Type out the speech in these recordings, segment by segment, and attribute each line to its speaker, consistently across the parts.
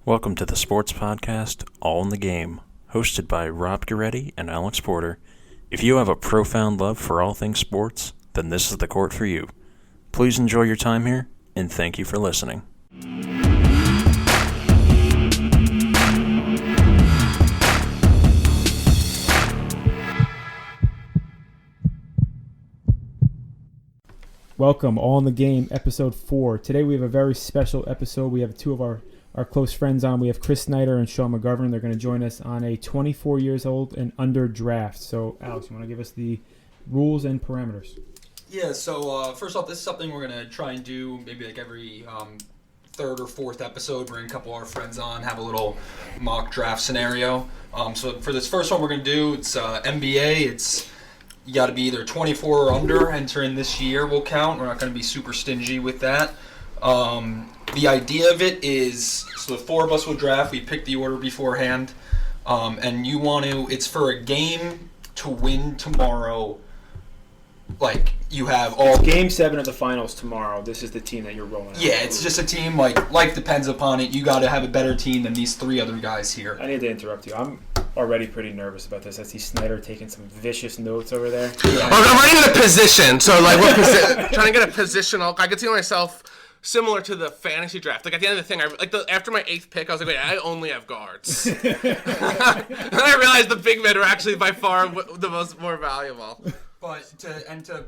Speaker 1: Welcome to the sports podcast, All in the Game, hosted by Rob Goretti and Alex Porter. If you have a profound love for all things sports, then this is the court for you. Please enjoy your time here, and thank you for listening.
Speaker 2: Welcome, All in the Game, episode 4. Today we have a very special episode. We have two of our close friends on. We have Snyder and Sean McGovern. They're going to join us on a 24 years old and under draft. So, Alex, you want to give us the rules and parameters?
Speaker 3: Yeah, so first off, this is something we're going to try and do maybe like every third or fourth episode. Bring a couple of our friends on, have a little mock draft scenario. So for this first one we're going to do, it's NBA. You got to be either 24 or under. Entering this year will count. We're not going to be super stingy with that. The idea of it is, so the four of us will draft. We pick the order beforehand. And you want to, it's for a game to win tomorrow. Like, you have all...
Speaker 2: Game 7 of the finals tomorrow. This is the team that you're rolling out.
Speaker 3: Yeah, it's just a team, like life depends upon it. You got to have a better team than these three other guys here.
Speaker 2: I need to interrupt you. I'm already pretty nervous about this. I see Snyder taking some vicious notes over there.
Speaker 4: I'm writing in a position, so like what trying to get a positional. I could see myself similar to the fantasy draft. Like at the end of the thing, after my 8th pick, I was like, wait, I only have guards. And I realized the big men are actually by far the more valuable.
Speaker 3: But to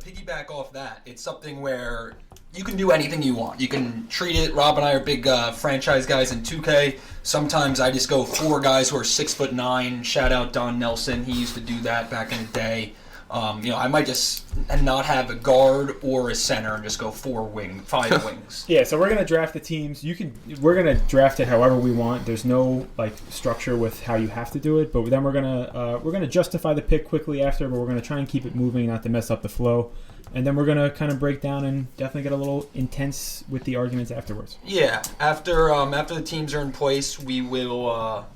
Speaker 3: piggyback off that, it's something where you can do anything you want. You can treat it. Rob and I are big franchise guys in 2K. Sometimes I just go 4 guys who are 6'9". Shout out Don Nelson. He used to do that back in the day. I might just not have a guard or a center and just go 5 wings.
Speaker 2: Yeah, so we're gonna draft the teams. We're gonna draft it however we want. There's no like structure with how you have to do it. But then we're gonna justify the pick quickly after. But we're gonna try and keep it moving, not to mess up the flow. And then we're gonna kind of break down and definitely get a little intense with the arguments afterwards.
Speaker 3: Yeah, after the teams are in place, we will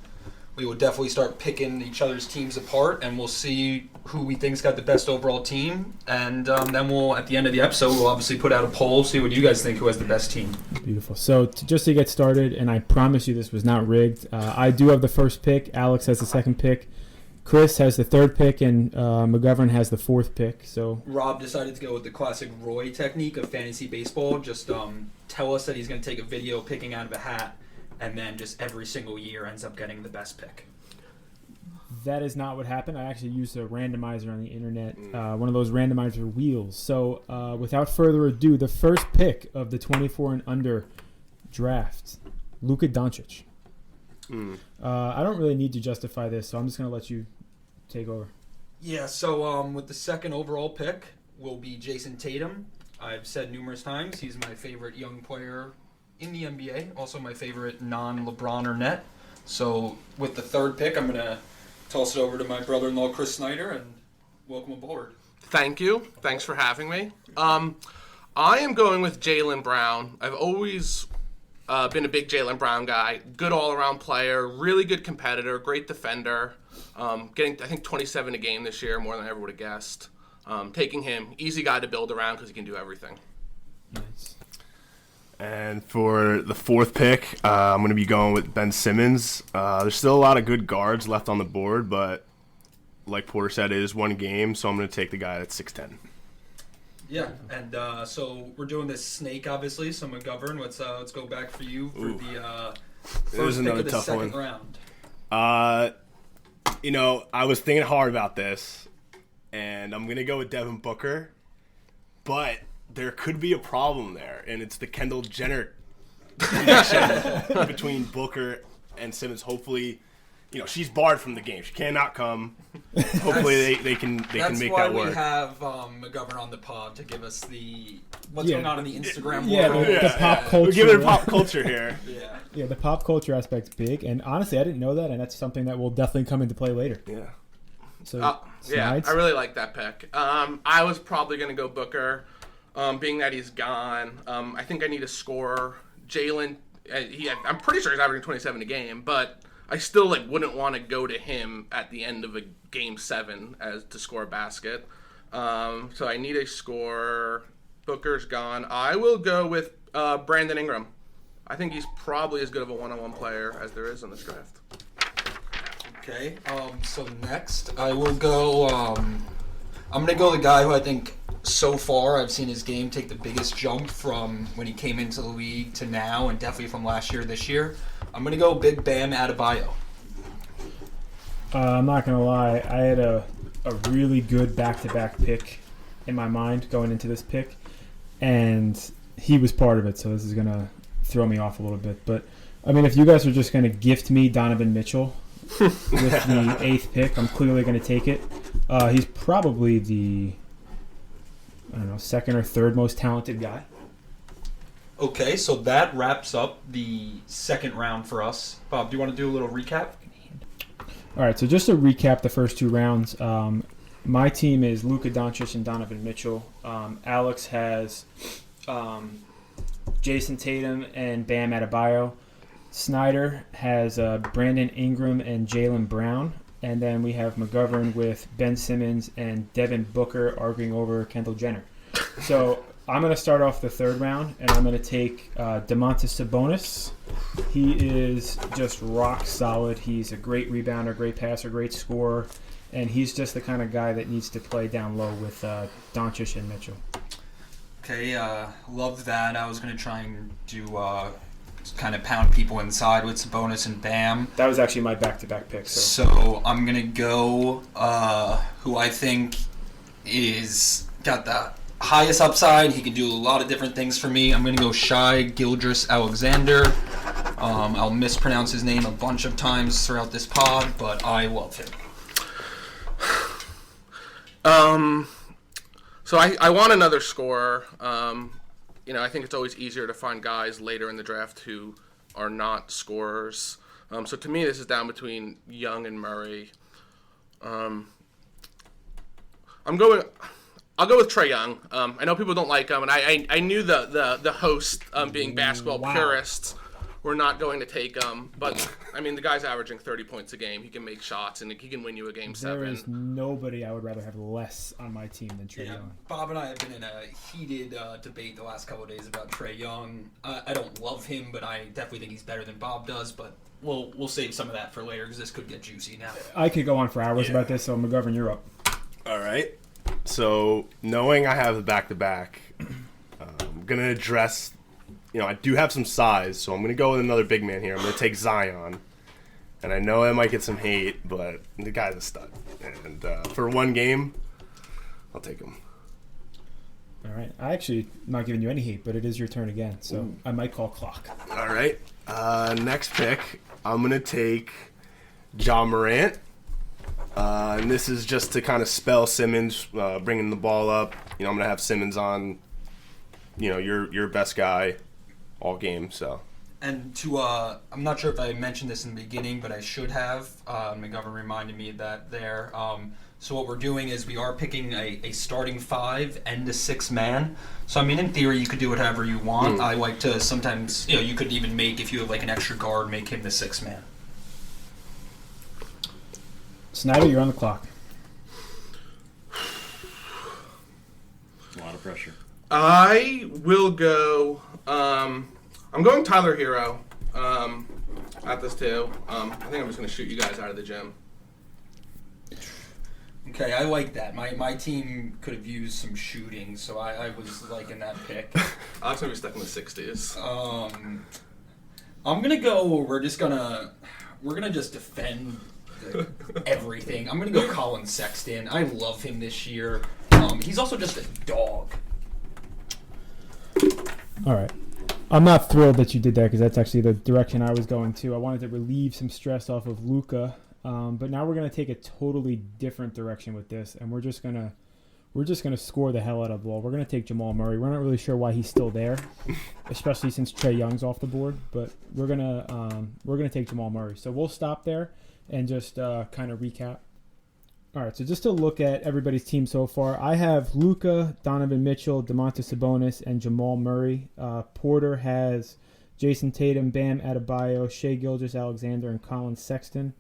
Speaker 3: definitely start picking each other's teams apart, and we'll see who we think's got the best overall team. And then we'll, at the end of the episode, we'll obviously put out a poll, see what you guys think who has the best team.
Speaker 2: Beautiful. So just to get started, and I promise you this was not rigged, I do have the first pick. Alex has the second pick. Chris has the third pick, and McGovern has the 4th pick. So
Speaker 3: Rob decided to go with the classic Roy technique of fantasy baseball. Just tell us that he's going to take a video picking out of a hat, and then just every single year ends up getting the best pick.
Speaker 2: That is not what happened. I actually used a randomizer on the internet, one of those randomizer wheels. So without further ado, the first pick of the 24 and under draft, Luka Doncic. I don't really need to justify this, so I'm just going to let you take over.
Speaker 3: Yeah, so with the second overall pick will be Jason Tatum. I've said numerous times he's my favorite young player in the NBA, also my favorite non-LeBron or net. So with the third pick, I'm going to toss it over to my brother-in-law, Snyder, and welcome aboard.
Speaker 4: Thank you. Thanks for having me. I am going with Jaylen Brown. I've always been a big Jaylen Brown guy. Good all-around player, really good competitor, great defender. Getting, I think, 27 a game this year, more than I ever would have guessed. Taking him, easy guy to build around because he can do everything.
Speaker 2: Nice.
Speaker 5: And for the 4th pick, I'm going to be going with Ben Simmons. There's still a lot of good guards left on the board, but like Porter said, it is one game, so I'm going to take the guy that's 6'10".
Speaker 3: Yeah, and so we're doing this snake, obviously. So McGovern, let's go back for you for the first pick of the second round.
Speaker 5: I was thinking hard about this, and I'm going to go with Devin Booker, but there could be a problem there, and it's the Kendall Jenner connection between Booker and Simmons. Hopefully, she's barred from the game. She cannot come. Hopefully, they can make that work.
Speaker 3: That's why we have McGovern on the pod to give us what's going on in the Instagram world.
Speaker 2: The pop culture.
Speaker 5: We're giving it pop culture here.
Speaker 2: Yeah, the pop culture aspect's big, and honestly, I didn't know that, and that's something that will definitely come into play later.
Speaker 5: Yeah.
Speaker 2: So,
Speaker 4: I really like that pick. I was probably going to go Booker. Being that he's gone, I think I need a scorer. Jaylen, I'm pretty sure he's averaging 27 a game, but I still wouldn't want to go to him at the end of a game 7 as to score a basket. So I need a scorer. Booker's gone. I will go with Brandon Ingram. I think he's probably as good of a one-on-one player as there is in this draft.
Speaker 3: Okay. So next, I will go. I'm gonna go the guy who I think so far I've seen his game take the biggest jump from when he came into the league to now, and definitely from last year this year. I'm gonna go Big Bam Adebayo.
Speaker 2: I'm not going to lie. I had a really good back-to-back pick in my mind going into this pick, and he was part of it, so this is going to throw me off a little bit. But, I mean, if you guys are just going to gift me Donovan Mitchell with the 8th pick, I'm clearly going to take it. He's probably the, I don't know, second or third most talented guy.
Speaker 3: Okay, so that wraps up the second round for us. Bob, do you want to do a little recap?
Speaker 2: All right, so just to recap the first 2 rounds, my team is Luka Doncic and Donovan Mitchell. Alex has Jason Tatum and Bam Adebayo. Snyder has Brandon Ingram and Jaylen Brown. And then we have McGovern with Ben Simmons and Devin Booker arguing over Kendall Jenner. So I'm going to start off the 3rd round, and I'm going to take Domantas Sabonis. He is just rock solid. He's a great rebounder, great passer, great scorer, and he's just the kind of guy that needs to play down low with Doncic and Mitchell.
Speaker 3: Okay, love that. I was going to try and do kind of pound people inside with Sabonis and Bam.
Speaker 2: That was actually my back-to-back pick.
Speaker 3: So I'm going to go who I think is got the highest upside. He can do a lot of different things for me. I'm going to go SHAI-GILGEOUS-ALEXANDER. I'll mispronounce his name a bunch of times throughout this pod, but I love him.
Speaker 4: So I want another scorer. I think it's always easier to find guys later in the draft who are not scorers. So to me, this is down between Young and Murray. I'll go with Trae Young. I know people don't like him, and I knew the host, being basketball purists, were not going to take him. But, I mean, the guy's averaging 30 points a game. He can make shots, and he can win you a Game 7.
Speaker 2: There is nobody I would rather have less on my team than Trae Young.
Speaker 3: Bob and I have been in a heated debate the last couple of days about Trae Young. I don't love him, but I definitely think he's better than Bob does. But we'll save some of that for later because this could get juicy now.
Speaker 2: I could go on for hours about this, so McGovern, you're up.
Speaker 5: All right. So, knowing I have the back-to-back, I'm going to address, I do have some size, so I'm going to go with another big man here. I'm going to take Zion. And I know I might get some hate, but the guy's a stud. And for one game, I'll take him.
Speaker 2: All right. I actually am not giving you any hate, but it is your turn again, so
Speaker 5: Ooh.
Speaker 2: I might call clock.
Speaker 5: All right. Next pick, I'm going to take Ja Morant. And this is just to kind of spell Simmons, bringing the ball up. I'm going to have Simmons on, your best guy all game. So.
Speaker 3: And I'm not sure if I mentioned this in the beginning, but I should have. McGovern reminded me of that there. So what we're doing is we are picking a starting 5 and a 6 man. So, I mean, in theory, you could do whatever you want. I like to sometimes, you could even make, if you have like an extra guard, make him the 6 man.
Speaker 2: Snyder, you're on the clock.
Speaker 1: A lot of pressure.
Speaker 4: I will go. I'm going Tyler Hero at this too. I think I'm just going to shoot you guys out of the gym.
Speaker 3: Okay, I like that. My team could have used some shooting, so I was liking that pick.
Speaker 4: I was going to be stuck in the 60s.
Speaker 3: I'm going to go, we're going to just defend everything. I'm going to go Colin Sexton. I love him this year. He's also just a dog.
Speaker 2: All right. I'm not thrilled that you did that because that's actually the direction I was going to. I wanted to relieve some stress off of Luka, but now we're going to take a totally different direction with this, and we're just gonna score the hell out of the ball. We're going to take Jamal Murray. We're not really sure why he's still there, especially since Trae Young's off the board, but we're gonna take Jamal Murray. So we'll stop there and just kind of recap. All right, so just to look at everybody's team so far, I have Luka, Donovan Mitchell, Domantas Sabonis, and Jamal Murray. Porter has Jason Tatum, Bam Adebayo, SHAI-GILGEOUS-ALEXANDER, and Colin Sexton.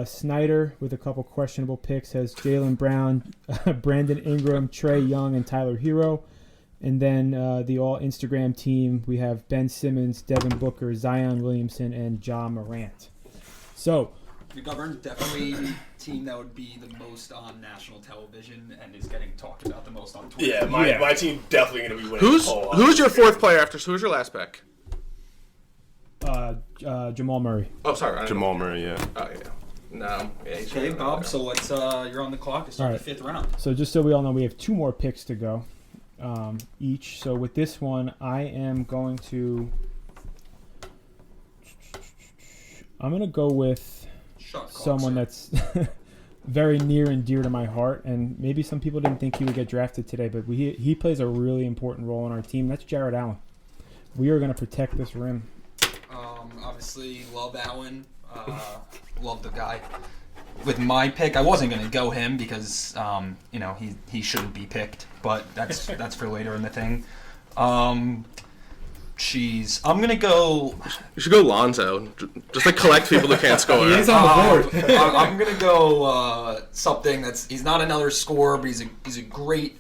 Speaker 2: Snyder, with a couple questionable picks, has Jaylen Brown, Brandon Ingram, Trae Young, and Tyler Hero. And then the all Instagram team, we have Ben Simmons, Devin Booker, Zion Williamson, and Ja Morant. So,
Speaker 3: McGovern, definitely the team that would be the most on national television and is getting talked about the most on Twitter.
Speaker 5: Yeah, my team definitely going to be winning.
Speaker 4: Who's your fourth player after? So who's your last pick?
Speaker 2: Jamal Murray.
Speaker 4: Oh, sorry.
Speaker 5: Jamal Murray, yeah.
Speaker 4: Oh, yeah. No. Yeah,
Speaker 3: Okay, Bob, so let's, you're on the clock to start the fifth round.
Speaker 2: So just so we all know, we have 2 more picks to go each. So with this one, I'm going to go with someone that's very near and dear to my heart, and maybe some people didn't think he would get drafted today, but he plays a really important role in our team. That's Jared Allen. We are going to protect this rim.
Speaker 3: Obviously, love Allen. Love the guy. With my pick, I wasn't going to go him because, he shouldn't be picked, but that's for later in the thing. I'm going to go...
Speaker 4: You should go Lonzo. Just collect people that can't score.
Speaker 2: He is on the board.
Speaker 3: I'm going to go something he's not another scorer, but he's a great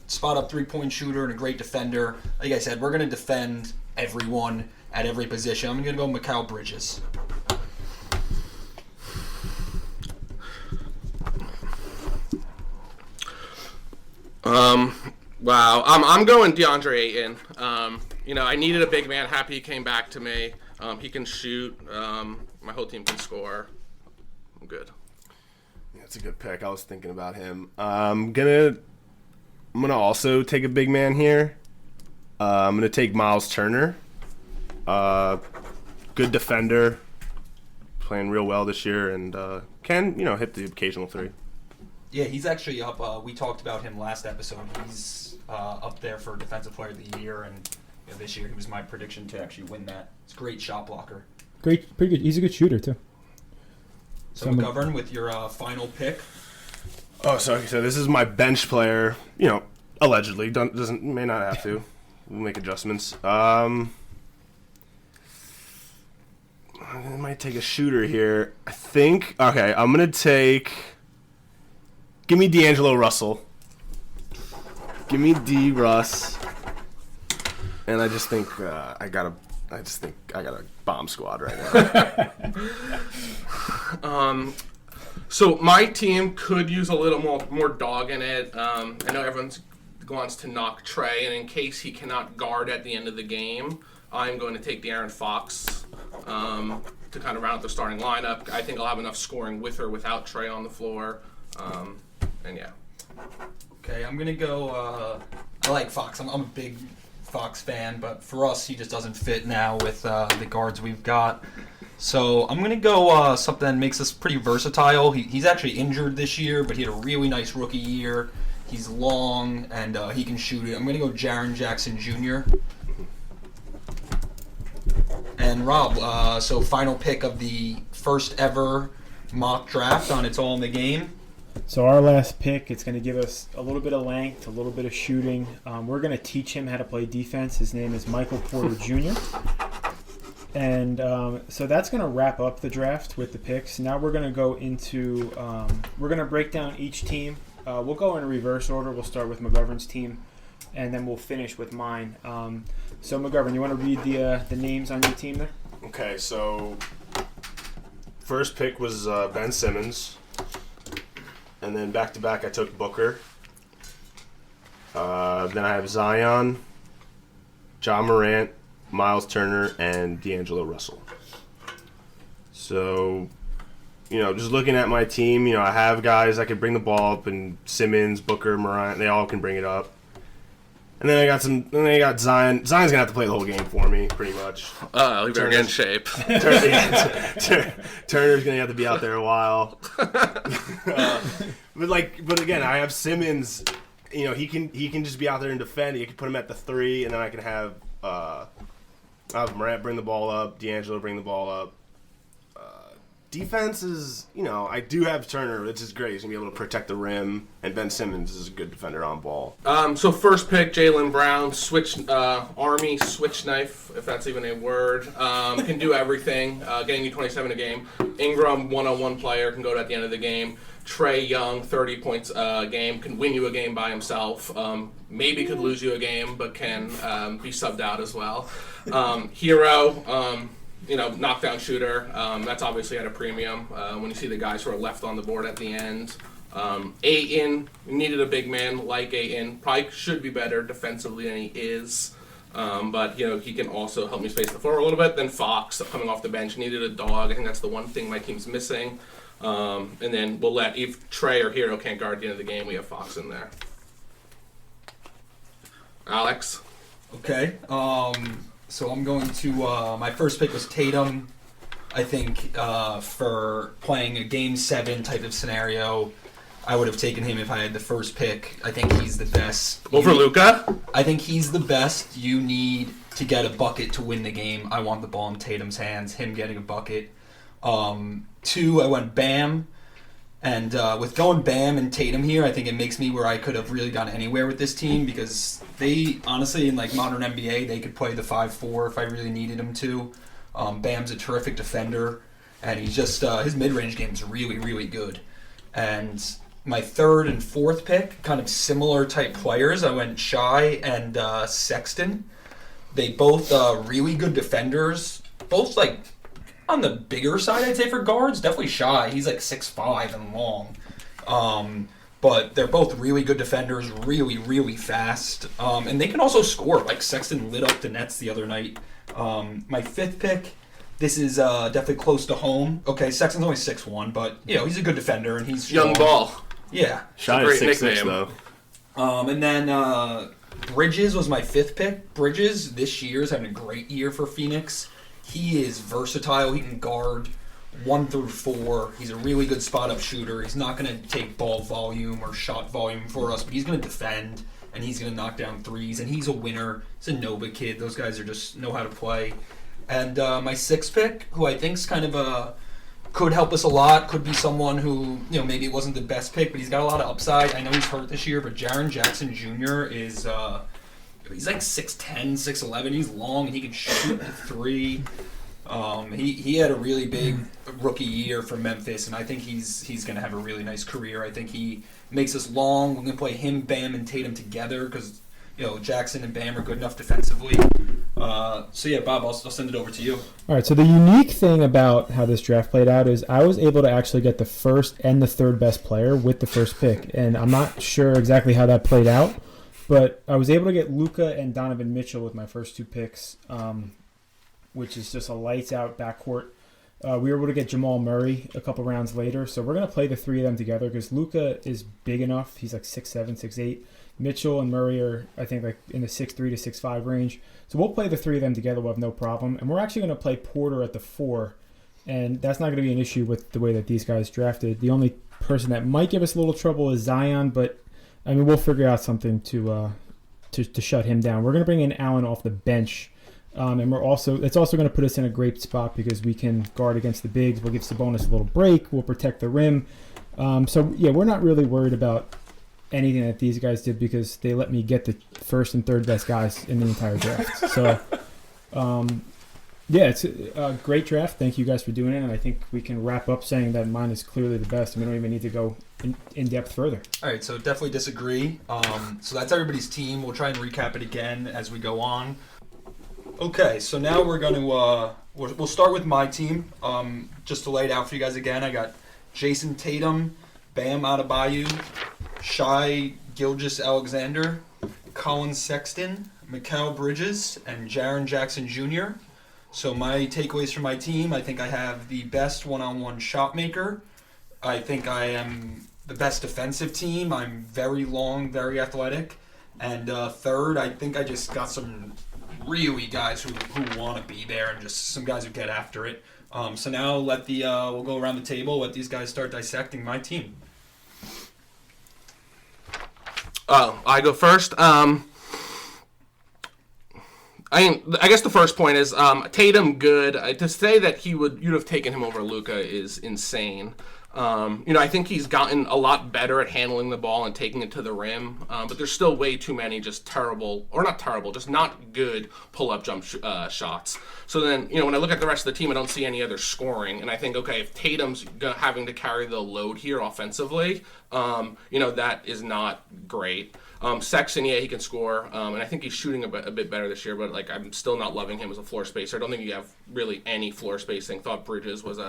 Speaker 3: spot-up three-point shooter and a great defender. Like I said, we're going to defend everyone at every position. I'm going to go Mikal Bridges.
Speaker 4: Wow. I'm going DeAndre Ayton. I needed a big man. Happy he came back to me. He can shoot. My whole team can score. I'm good.
Speaker 5: Yeah, that's a good pick. I was thinking about him. I'm gonna also take a big man here. I'm gonna take Miles Turner. Good defender, playing real well this year, and can hit the occasional 3.
Speaker 3: Yeah, he's actually up. We talked about him last episode. He's up there for Defensive Player of the Year, and this year he was my prediction to actually win that. It's a great shot blocker.
Speaker 2: Pretty good. He's a good shooter too.
Speaker 3: So McGovern, with your final pick.
Speaker 5: Oh, so this is my bench player. Allegedly may not have to. We'll make adjustments. I might take a shooter here. I think. Okay, I'm gonna take. Give me D'Angelo Russell. Give me D. Russ. And I just think I got a bomb squad right now.
Speaker 4: So my team could use a little more dog in it. I know everyone wants to knock Trey, and in case he cannot guard at the end of the game, I'm going to take De'Aaron Fox to kind of round out the starting lineup. I think I'll have enough scoring with or without Trey on the floor. And yeah.
Speaker 3: Okay, I'm going to go... I like Fox. I'm a big Fox fan, but for us, he just doesn't fit now with the guards we've got. So I'm going to go something that makes us pretty versatile. He's actually injured this year, but he had a really nice rookie year. He's long, and he can shoot it. I'm going to go Jaren Jackson Jr. And Rob, so final pick of the first ever mock draft on It's All in the Game.
Speaker 2: So our last pick, it's going to give us a little bit of length, a little bit of shooting. We're going to teach him how to play defense. His name is Michael Porter Jr. And so that's going to wrap up the draft with the picks. Now we're going to go into we're going to break down each team. We'll go in reverse order. We'll start with McGovern's team, and then we'll finish with mine. So McGovern, you want to read the names on your team there?
Speaker 5: Okay, so first pick was Ben Simmons. And then back-to-back, I took Booker. Then I have Zion, Ja Morant, Miles Turner, and D'Angelo Russell. So, just looking at my team, I have guys that can bring the ball up, and Simmons, Booker, Morant, they all can bring it up. And then I got Zion. Zion's gonna have to play the whole game for me, pretty much.
Speaker 4: You better get in shape.
Speaker 5: Turner's gonna have to be out there a while. But again, I have Simmons. He can just be out there and defend. You can put him at the 3, and then I can have Morant bring the ball up, D'Angelo bring the ball up. defense is, I do have Turner, which is great. He's going to be able to protect the rim, and Ben Simmons is a good defender on ball.
Speaker 4: So first pick, Jaylen Brown, Army switch knife, if that's even a word. Can do everything, getting you 27 a game. Ingram, one-on-one player, can go to at the end of the game. Trae Young, 30 points a game, can win you a game by himself. Maybe could lose you a game, but can be subbed out as well. Hero, knockdown shooter. That's obviously at a premium when you see the guys who are left on the board at the end. Ayton, we needed a big man like Ayton. Probably should be better defensively than he is. But he can also help me space the floor a little bit. Then Fox, coming off the bench, needed a dog. I think that's the one thing my team's missing. And then we'll let, if Trae or Hero can't guard at the end of the game, we have Fox in there. Alex?
Speaker 3: Okay. So I'm going to, my first pick was Tatum. I think for playing a Game 7 type of scenario, I would have taken him if I had the first pick. I think he's the best.
Speaker 4: Over Luka?
Speaker 3: I think he's the best. You need to get a bucket to win the game. I want the ball in Tatum's hands, him getting a bucket. 2, I went Bam. And with going Bam and Tatum here, I think it makes me where I could have really gone anywhere with this team because they, honestly, in like modern NBA, they could play the 5-4 if I really needed them to. Bam's a terrific defender, and he's just his mid-range game is really, really good. And my third and fourth pick, kind of similar type players, I went SHAI and Sexton. They both really good defenders, both like on the bigger side, I'd say, for guards. Definitely SHAI. He's like 6'5" and long. But they're both really good defenders, really, really fast. And they can also score. Like Sexton lit up the Nets the other night. My fifth pick, this is definitely close to home. Okay, Sexton's only 6'1", but he's a good defender and he's
Speaker 4: Young ball.
Speaker 3: Yeah.
Speaker 5: SHAI is 6'6", though.
Speaker 3: And then Bridges was my fifth pick. Bridges this year is having a great year for Phoenix. He is versatile. He can guard 1 through 4. He's a really good spot-up shooter. He's not going to take ball volume or shot volume for us, but he's going to defend, and he's going to knock down threes, and he's a winner. He's a Nova kid. Those guys are just know how to play. And my sixth pick, who I think is kind of could help us a lot, could be someone who, maybe it wasn't the best pick, but he's got a lot of upside. I know he's hurt this year, but Jaren Jackson Jr. is he's like 6'10", 6'11". He's long, and he can shoot the 3. He had a really big rookie year for Memphis, and I think he's going to have a really nice career. I think he makes us long. We're going to play him, Bam, and Tatum together because Jackson and Bam are good enough defensively. So yeah, Bob, I'll send it over to you.
Speaker 2: All right, so the unique thing about how this draft played out is I was able to actually get the first and the third best player with the first pick, and I'm not sure exactly how that played out, but I was able to get Luka and Donovan Mitchell with my first 2 picks, which is just a lights-out backcourt. We were able to get Jamal Murray a couple rounds later, so we're going to play the 3 of them together because Luka is big enough. He's like 6'7", 6'8". Mitchell and Murray are, I think, like in the 6'3" to 6'5" range. So we'll play the 3 of them together. We'll have no problem. And we're actually going to play Porter at the 4, and that's not going to be an issue with the way that these guys drafted. The only person that might give us a little trouble is Zion, but I mean, we'll figure out something to shut him down. We're going to bring in Allen off the bench, and it's also going to put us in a great spot because we can guard against the bigs. We'll give Sabonis a little break. We'll protect the rim. So yeah, we're not really worried about anything that these guys did because they let me get the first and third best guys in the entire draft. So yeah, it's a great draft. Thank you guys for doing it, and I think we can wrap up saying that mine is clearly the best, and we don't even need to go in depth further.
Speaker 3: All right, so definitely disagree. So that's everybody's team. We'll try and recap it again as we go on. Okay, so now we're going to we'll start with my team. Just to lay it out for you guys again, I got Jason Tatum, Bam Adebayo, SHAI-GILGEOUS-ALEXANDER, Colin Sexton, Mikal Bridges, and Jaren Jackson Jr. So my takeaways from my team, I think I have the best one-on-one shot maker. I think I am the best defensive team. I'm very long, very athletic. And third, I think I just got some really guys who want to be there and just some guys who get after it. So now we'll go around the table, let these guys start dissecting my team.
Speaker 4: I go first. I guess the first point is Tatum good. To say that you'd have taken him over Luka is insane. I think he's gotten a lot better at handling the ball and taking it to the rim, but there's still way too many just just not good pull-up jump shots. So then, when I look at the rest of the team, I don't see any other scoring, and I think, okay, if Tatum's having to carry the load here offensively, that is not great. Sexton, yeah, he can score, and I think he's shooting a bit better this year, but I'm still not loving him as a floor spacer. I don't think you have really any floor spacing. Thought Bridges was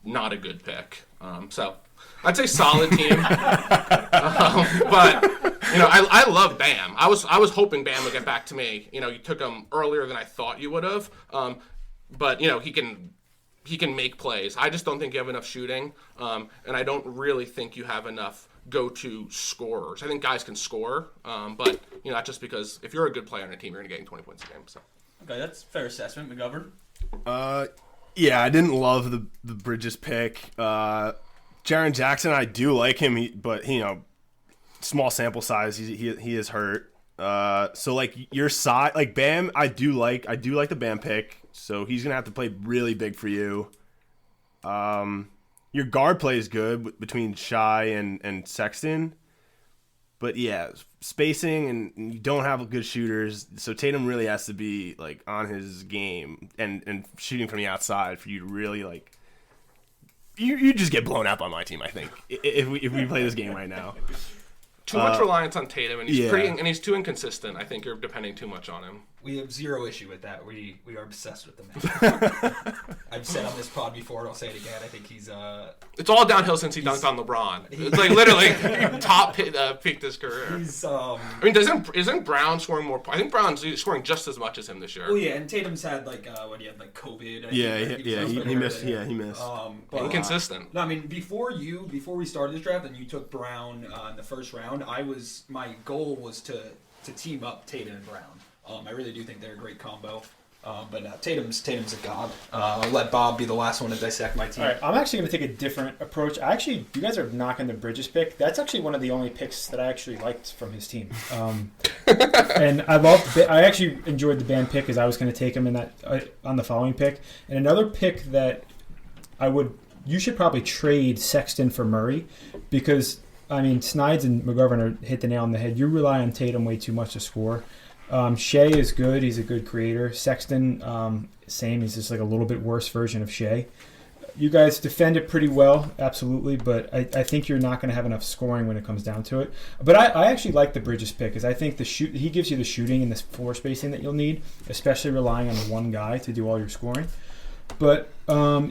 Speaker 4: not a good pick. So I'd say solid team. But I love Bam. I was hoping Bam would get back to me. You took him earlier than I thought you would have. But he can make plays. I just don't think you have enough shooting. And I don't really think you have enough go-to scorers. I think guys can score, but not just because if you're a good player on a team, you're going to get 20 points a game. So
Speaker 3: okay, that's a fair assessment, McGovern.
Speaker 5: Yeah, I didn't love the Bridges pick. Jaren Jackson, I do like him, but small sample size. He is hurt. So your side, Bam, I do like the Bam pick. So he's gonna have to play really big for you. Your guard play is good between SHAI and Sexton, but yeah, spacing and you don't have good shooters. So Tatum really has to be on his game and shooting from the outside for you to really You just get blown out by my team, I think, if we play this game right now.
Speaker 4: Too much reliance on Tatum, and he's too inconsistent. I think you're depending too much on him.
Speaker 3: We have zero issue with that. We are obsessed with the man. I've said on this pod before, and I'll say it again. I think he's
Speaker 4: It's all downhill since he dunked on LeBron. It's literally top peaked his career.
Speaker 3: He's
Speaker 4: isn't Brown scoring more? I think Brown's scoring just as much as him this year.
Speaker 3: Oh yeah, and Tatum's had COVID.
Speaker 5: He missed. He missed.
Speaker 3: But,
Speaker 4: inconsistent.
Speaker 3: No, I mean before we started this draft and you took Brown in the first round, my goal was to team up Tatum and Brown. I really do think they're a great combo. But Tatum's a god. I'll let Bob be the last one to dissect my team.
Speaker 2: All right, I'm actually going to take a different approach. You guys are knocking the Bridges pick. That's actually one of the only picks that I actually liked from his team. And I actually enjoyed the Bam pick because I was going to take him in that on the following pick. And another pick that you should probably trade Sexton for Murray because, Snyder and McGovern hit the nail on the head. You rely on Tatum way too much to score. SHAI is good. He's a good creator. Sexton, same. He's just a little bit worse version of SHAI. You guys defend it pretty well, absolutely, but I think you're not going to have enough scoring when it comes down to it. But I actually like the Bridges pick because I think he gives you the shooting and the floor spacing that you'll need, especially relying on the one guy to do all your scoring. But I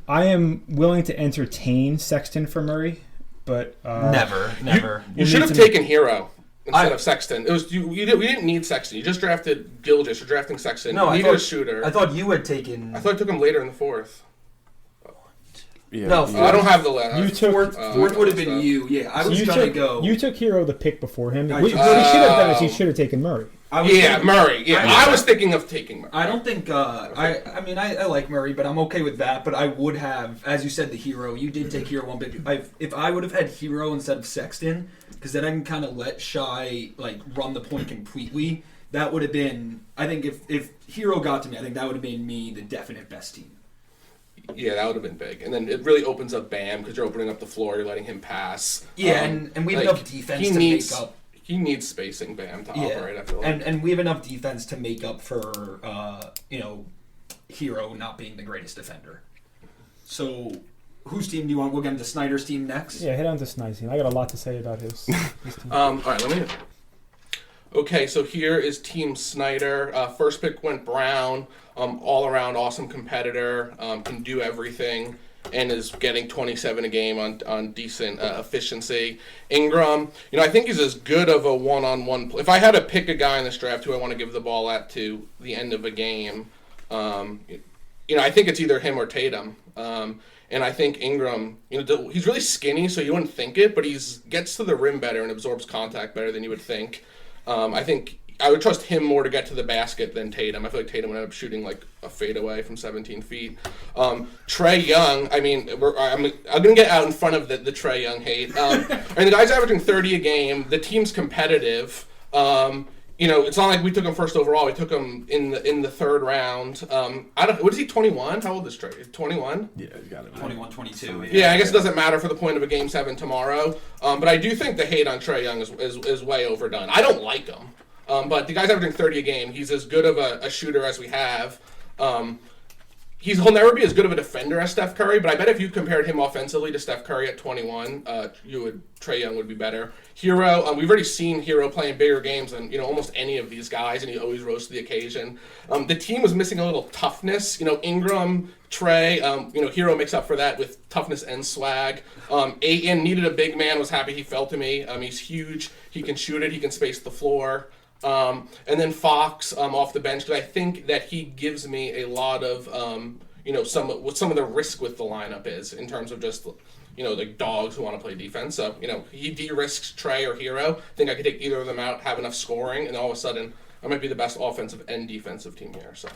Speaker 2: am willing to entertain Sexton for Murray, but
Speaker 3: never.
Speaker 4: You should have taken Hero. Instead of Sexton. It was we didn't need Sexton. You just drafted Gilgeous. You're drafting Sexton.
Speaker 3: No,
Speaker 4: you needed a shooter.
Speaker 3: I thought you had taken...
Speaker 4: I thought I took him later in the fourth.
Speaker 5: Yeah.
Speaker 3: No,
Speaker 4: I don't have the last.
Speaker 2: You took...
Speaker 3: Fourth would have been you. Yeah, I was going to go...
Speaker 2: You took Hero the pick before him. What he should have done is he should have taken Murray.
Speaker 4: Murray. Yeah, I was thinking of taking Murray.
Speaker 3: I don't think... I like Murray, but I'm okay with that. But I would have, as you said, the Hero. You did take Hero one pick. If I would have had Hero instead of Sexton, because then I can kind of let SHAI run the point completely, that would have been... I think if Hero got to me, I think that would have made me the definite best team.
Speaker 4: Yeah, that would have been big. And then it really opens up Bam because you're opening up the floor, you're letting him pass.
Speaker 3: Yeah, and we have enough defense to make up.
Speaker 4: He needs spacing, Bam, to operate, I feel like.
Speaker 3: And we have enough defense to make up for, Hero not being the greatest defender. So, whose team do you want? We'll get into Snyder's team next.
Speaker 2: Yeah, head on to Snyder's team. I got a lot to say about his team.
Speaker 4: All right, let me... Okay, so here is Team Snyder. First pick went Brown. All-around awesome competitor. Can do everything. And is getting 27 a game on decent efficiency. Ingram, I think he's as good of a one-on-one... If I had to pick a guy in this draft who I want to give the ball at to the end of a game, I think it's either him or Tatum. And I think Ingram, he's really skinny, so you wouldn't think it, but he gets to the rim better and absorbs contact better than you would think. I think I would trust him more to get to the basket than Tatum. I feel like Tatum would end up shooting a fadeaway from 17 feet. Trae Young, I'm going to get out in front of the Trae Young hate. The guy's averaging 30 a game. The team's competitive. it's not like we took him first overall. We took him in the third round. What is he, 21? How old is Trey? 21?
Speaker 5: Yeah, you got it.
Speaker 3: 21, 22.
Speaker 4: Yeah, I guess it doesn't matter for the point of a Game 7 tomorrow. But I do think the hate on Trae Young is way overdone. I don't like him. But the guy's averaging 30 a game. He's as good of a shooter as we have. He'll never be as good of a defender as Steph Curry, but I bet if you compared him offensively to Steph Curry at 21, Trae Young would be better. Hero, we've already seen Hero playing bigger games than almost any of these guys, and he always rose to the occasion. The team was missing a little toughness. Ingram, Trae, Hero makes up for that with toughness and swag. Ayton needed a big man. Was happy he fell to me. He's huge. He can shoot it. He can space the floor. And then Fox off the bench, because I think that he gives me a lot of what some of the risk with the lineup is in terms of just like dogs who want to play defense. So he de-risks Trae or Hero. I think I could take either of them out, have enough scoring, and all of a sudden I might be the best offensive and defensive team here. So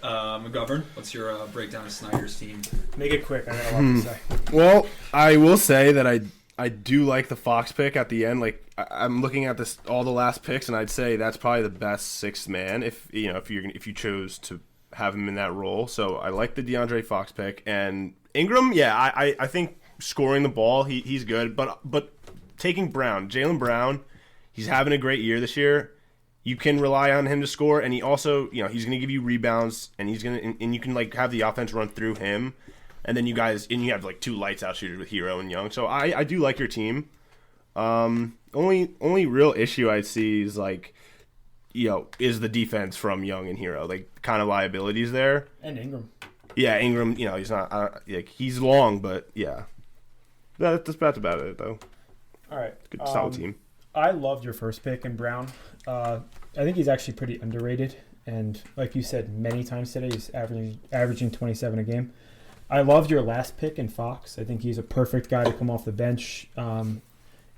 Speaker 3: McGovern, what's your breakdown of Snyder's team?
Speaker 2: Make it quick. I got a lot to say.
Speaker 5: Well, I will say that I do like the Fox pick at the end. Like I'm looking at all the last picks, and I'd say that's probably the best sixth man if you chose to have him in that role. So I like the DeAndre Fox pick. And Ingram, yeah, I think scoring the ball, he's good. But taking Jaylen Brown, he's having a great year this year. You can rely on him to score, and he also, he's going to give you rebounds, and and you can like have the offense run through him. And then you have like two lights out shooters with Hero and Young. So I do like your team. Only real issue I see is like, is the defense from Young and Hero, like kind of liabilities there.
Speaker 2: And Ingram.
Speaker 5: Yeah, Ingram. He's not he's long, but yeah, that's about it though.
Speaker 2: All right,
Speaker 5: good solid team.
Speaker 2: I loved your first pick in Brown. I think he's actually pretty underrated, and like you said many times today, he's averaging 27 a game. I loved your last pick in Fox. I think he's a perfect guy to come off the bench, and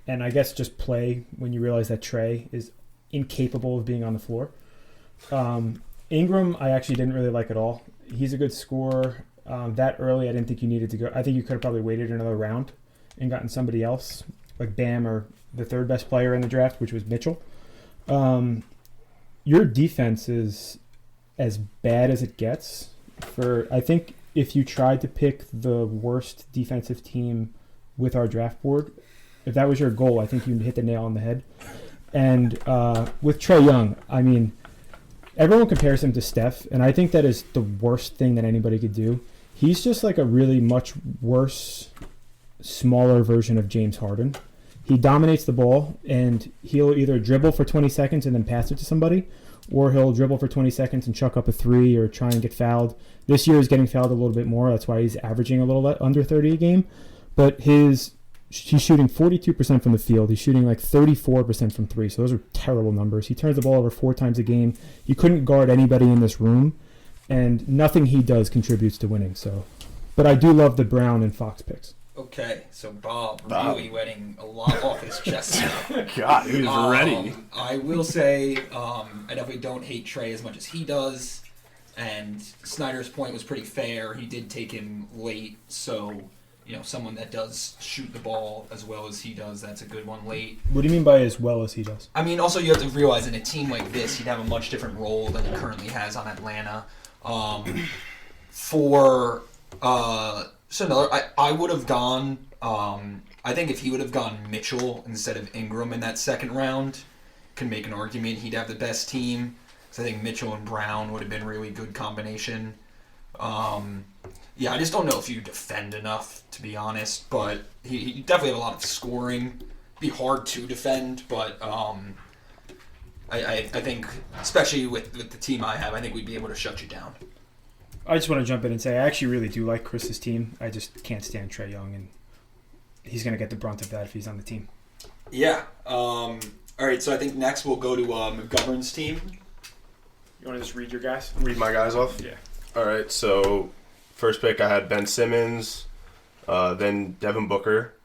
Speaker 2: I guess just play when you realize that Trae is incapable of being on the floor. Ingram, I actually didn't really like at all. He's a good scorer. That early, I didn't think you needed to go. I think you could have probably waited another round and gotten somebody else, like Bam or the third best player in the draft, which was Mitchell. Your defense is as bad as it gets. I think if you tried to pick the worst defensive team with our draft board, if that was your goal, I think you'd hit the nail on the head. And with Trae Young, I mean, everyone compares him to Steph, and I think that is the worst thing that anybody could do. He's just like a really much worse, smaller version of James Harden. He dominates the ball, and he'll either dribble for 20 seconds and then pass it to somebody, or he'll dribble for 20 seconds and chuck up a three or try and get fouled. This year he's getting fouled a little bit more. That's why he's averaging a little under 30 a game. But he's shooting 42% from the field. He's shooting like 34% from three. So those are terrible numbers. He turns the ball over 4 times a game. You couldn't guard anybody in this room, and nothing he does contributes to winning. But I do love the Brown and Fox picks.
Speaker 3: Okay, so Bob really wetting a lot off his chest now.
Speaker 5: God, he was ready.
Speaker 3: I will say I definitely don't hate Trae as much as he does, and Snyder's point was pretty fair. He did take him late, so someone that does shoot the ball as well as he does, that's a good one late.
Speaker 2: What do you mean by as well as he does?
Speaker 3: I mean, also you have to realize in a team like this, he'd have a much different role than he currently has on Atlanta. I would have gone, I think if he would have gone Mitchell instead of Ingram in that second round, can make an argument he'd have the best team. Because I think Mitchell and Brown would have been a really good combination. Yeah, I just don't know if you defend enough, to be honest. But he definitely have a lot of scoring. Be hard to defend, but I think, especially with the team I have, I think we'd be able to shut you down.
Speaker 2: I just want to jump in and say I actually really do like Chris's team. I just can't stand Trae Young, and he's going to get the brunt of that if he's on the team.
Speaker 3: Yeah. All right, so I think next we'll go to McGovern's team.
Speaker 2: You want to just read your guys?
Speaker 5: Read my guys off?
Speaker 2: Yeah.
Speaker 5: All right, so first pick I had Ben Simmons, then Devin Booker,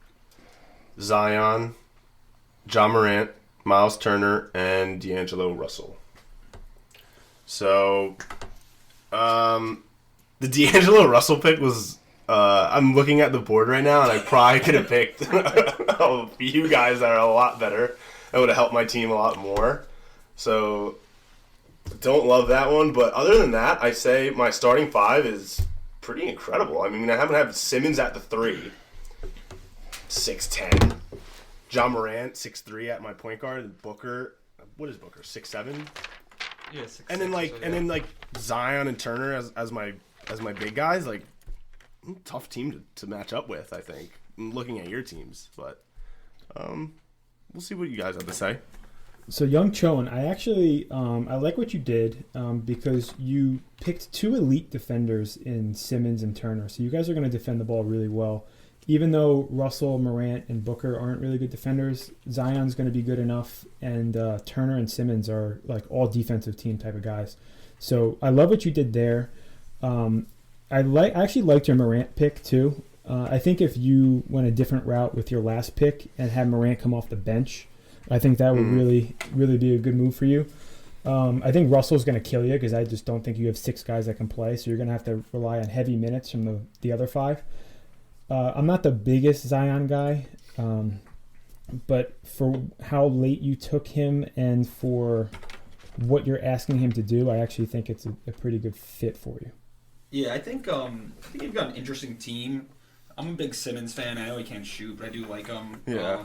Speaker 5: Zion, Ja Morant, Miles Turner, and D'Angelo Russell. So the D'Angelo Russell pick was, I'm looking at the board right now, and I probably could have picked a few guys that are a lot better. That would have helped my team a lot more. So, don't love that one. But other than that, I say my starting 5 is pretty incredible. I mean, I haven't had Simmons at the 3. 6'10". John Morant, 6'3" at my point guard. And Booker, what is Booker? 6'7"?
Speaker 3: Yeah, 6'6",
Speaker 5: And then like Zion and Turner as my big guys, like tough team to match up with, I think. I'm looking at your teams, but we'll see what you guys have to say.
Speaker 2: So Young Chon, I actually I like what you did because you picked 2 elite defenders in Simmons and Turner. So you guys are going to defend the ball really well. Even though Russell, Morant, and Booker aren't really good defenders, Zion's going to be good enough, and Turner and Simmons are like all defensive team type of guys. So I love what you did there. I actually liked your Morant pick too. I think if you went a different route with your last pick and had Morant come off the bench, I think that would really be a good move for you. I think Russell's going to kill you because I just don't think you have 6 guys that can play, so you're going to have to rely on heavy minutes from the other 5. I'm not the biggest Zion guy, but for how late you took him and for what you're asking him to do, I actually think it's a pretty good fit for you.
Speaker 3: Yeah, I think you've got an interesting team. I'm a big Simmons fan. I know he can't shoot, but I do like him.
Speaker 5: Yeah.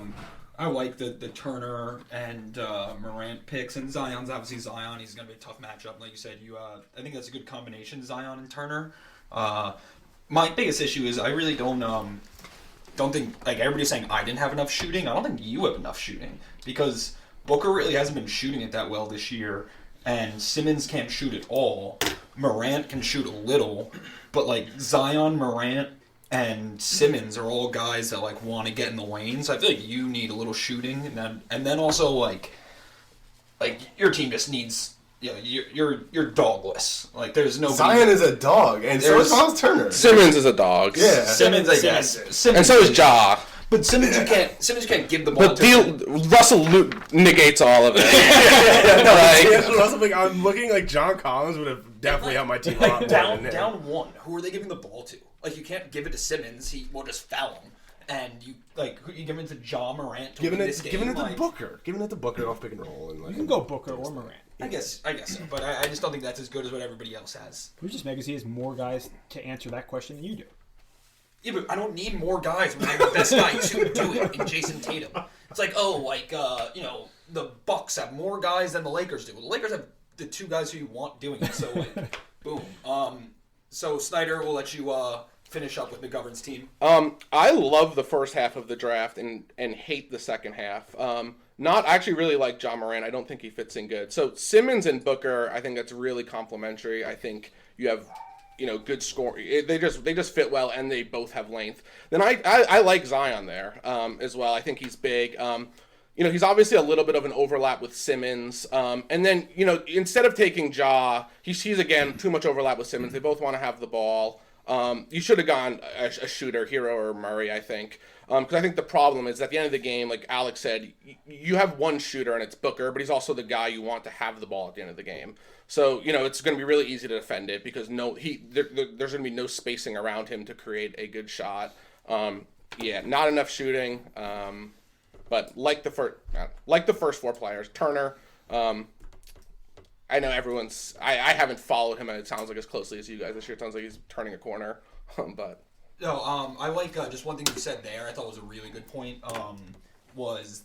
Speaker 3: I like the Turner and Morant picks, and Zion's obviously Zion. He's going to be a tough matchup. Like you said, I think that's a good combination, Zion and Turner. My biggest issue is I really don't think, like everybody's saying I didn't have enough shooting. I don't think you have enough shooting because Booker really hasn't been shooting it that well this year, and Simmons can't shoot at all. Morant can shoot a little, but like Zion, Morant, and Simmons are all guys that like want to get in the lane. So I feel like you need a little shooting, and then also like your team just needs. Yeah, you're dogless. Like there's no
Speaker 5: Zion is a dog, and so is Miles Turner.
Speaker 4: Simmons is a dog.
Speaker 5: Yeah,
Speaker 3: Simmons, I guess. Simmons,
Speaker 4: and so is Ja.
Speaker 3: But Simmons, you can't give the ball.
Speaker 4: But Russell negates all of it.
Speaker 5: Russell, like, I'm looking like John Collins would have definitely helped my team a lot more
Speaker 3: down
Speaker 5: than him.
Speaker 3: 1. Who are they giving the ball to? Like you can't give it to Simmons. He will just foul him. And you give it to Ja Morant to win this game.
Speaker 5: Giving it to Booker. Giving it to Booker off pick and roll. And, like,
Speaker 2: You can go Booker or Morant.
Speaker 3: I guess so, but I just don't think that's as good as what everybody else has.
Speaker 2: Which just makes he has more guys to answer that question than you do.
Speaker 3: Yeah, but I don't need more guys when I have the best guy to do it in Jason Tatum. It's like, the Bucks have more guys than the Lakers do. Well, the Lakers have the 2 guys who you want doing it, so like, boom. So Snyder, we'll let you finish up with McGovern's team.
Speaker 4: I love the first half of the draft and hate the second half. Not actually really like John Morant. I don't think he fits in good. So Simmons and Booker, I think that's really complimentary. I think you have, good score. They just fit well, and they both have length. Then I like Zion there as well. I think he's big. He's obviously a little bit of an overlap with Simmons. And then, instead of taking Ja, he's again too much overlap with Simmons. They both want to have the ball. You should have gone a shooter, Hero or Murray, I think. Because I think the problem is at the end of the game, like Alex said, you have one shooter and it's Booker, but he's also the guy you want to have the ball at the end of the game. So, it's going to be really easy to defend it because there's going to be no spacing around him to create a good shot. Not enough shooting. But like the first 4 players, Turner. I know everyone's. I haven't followed him, and it sounds like as closely as you guys this year. It sounds like he's turning a corner, but.
Speaker 3: No, I like just one thing you said there. I thought was a really good point. Was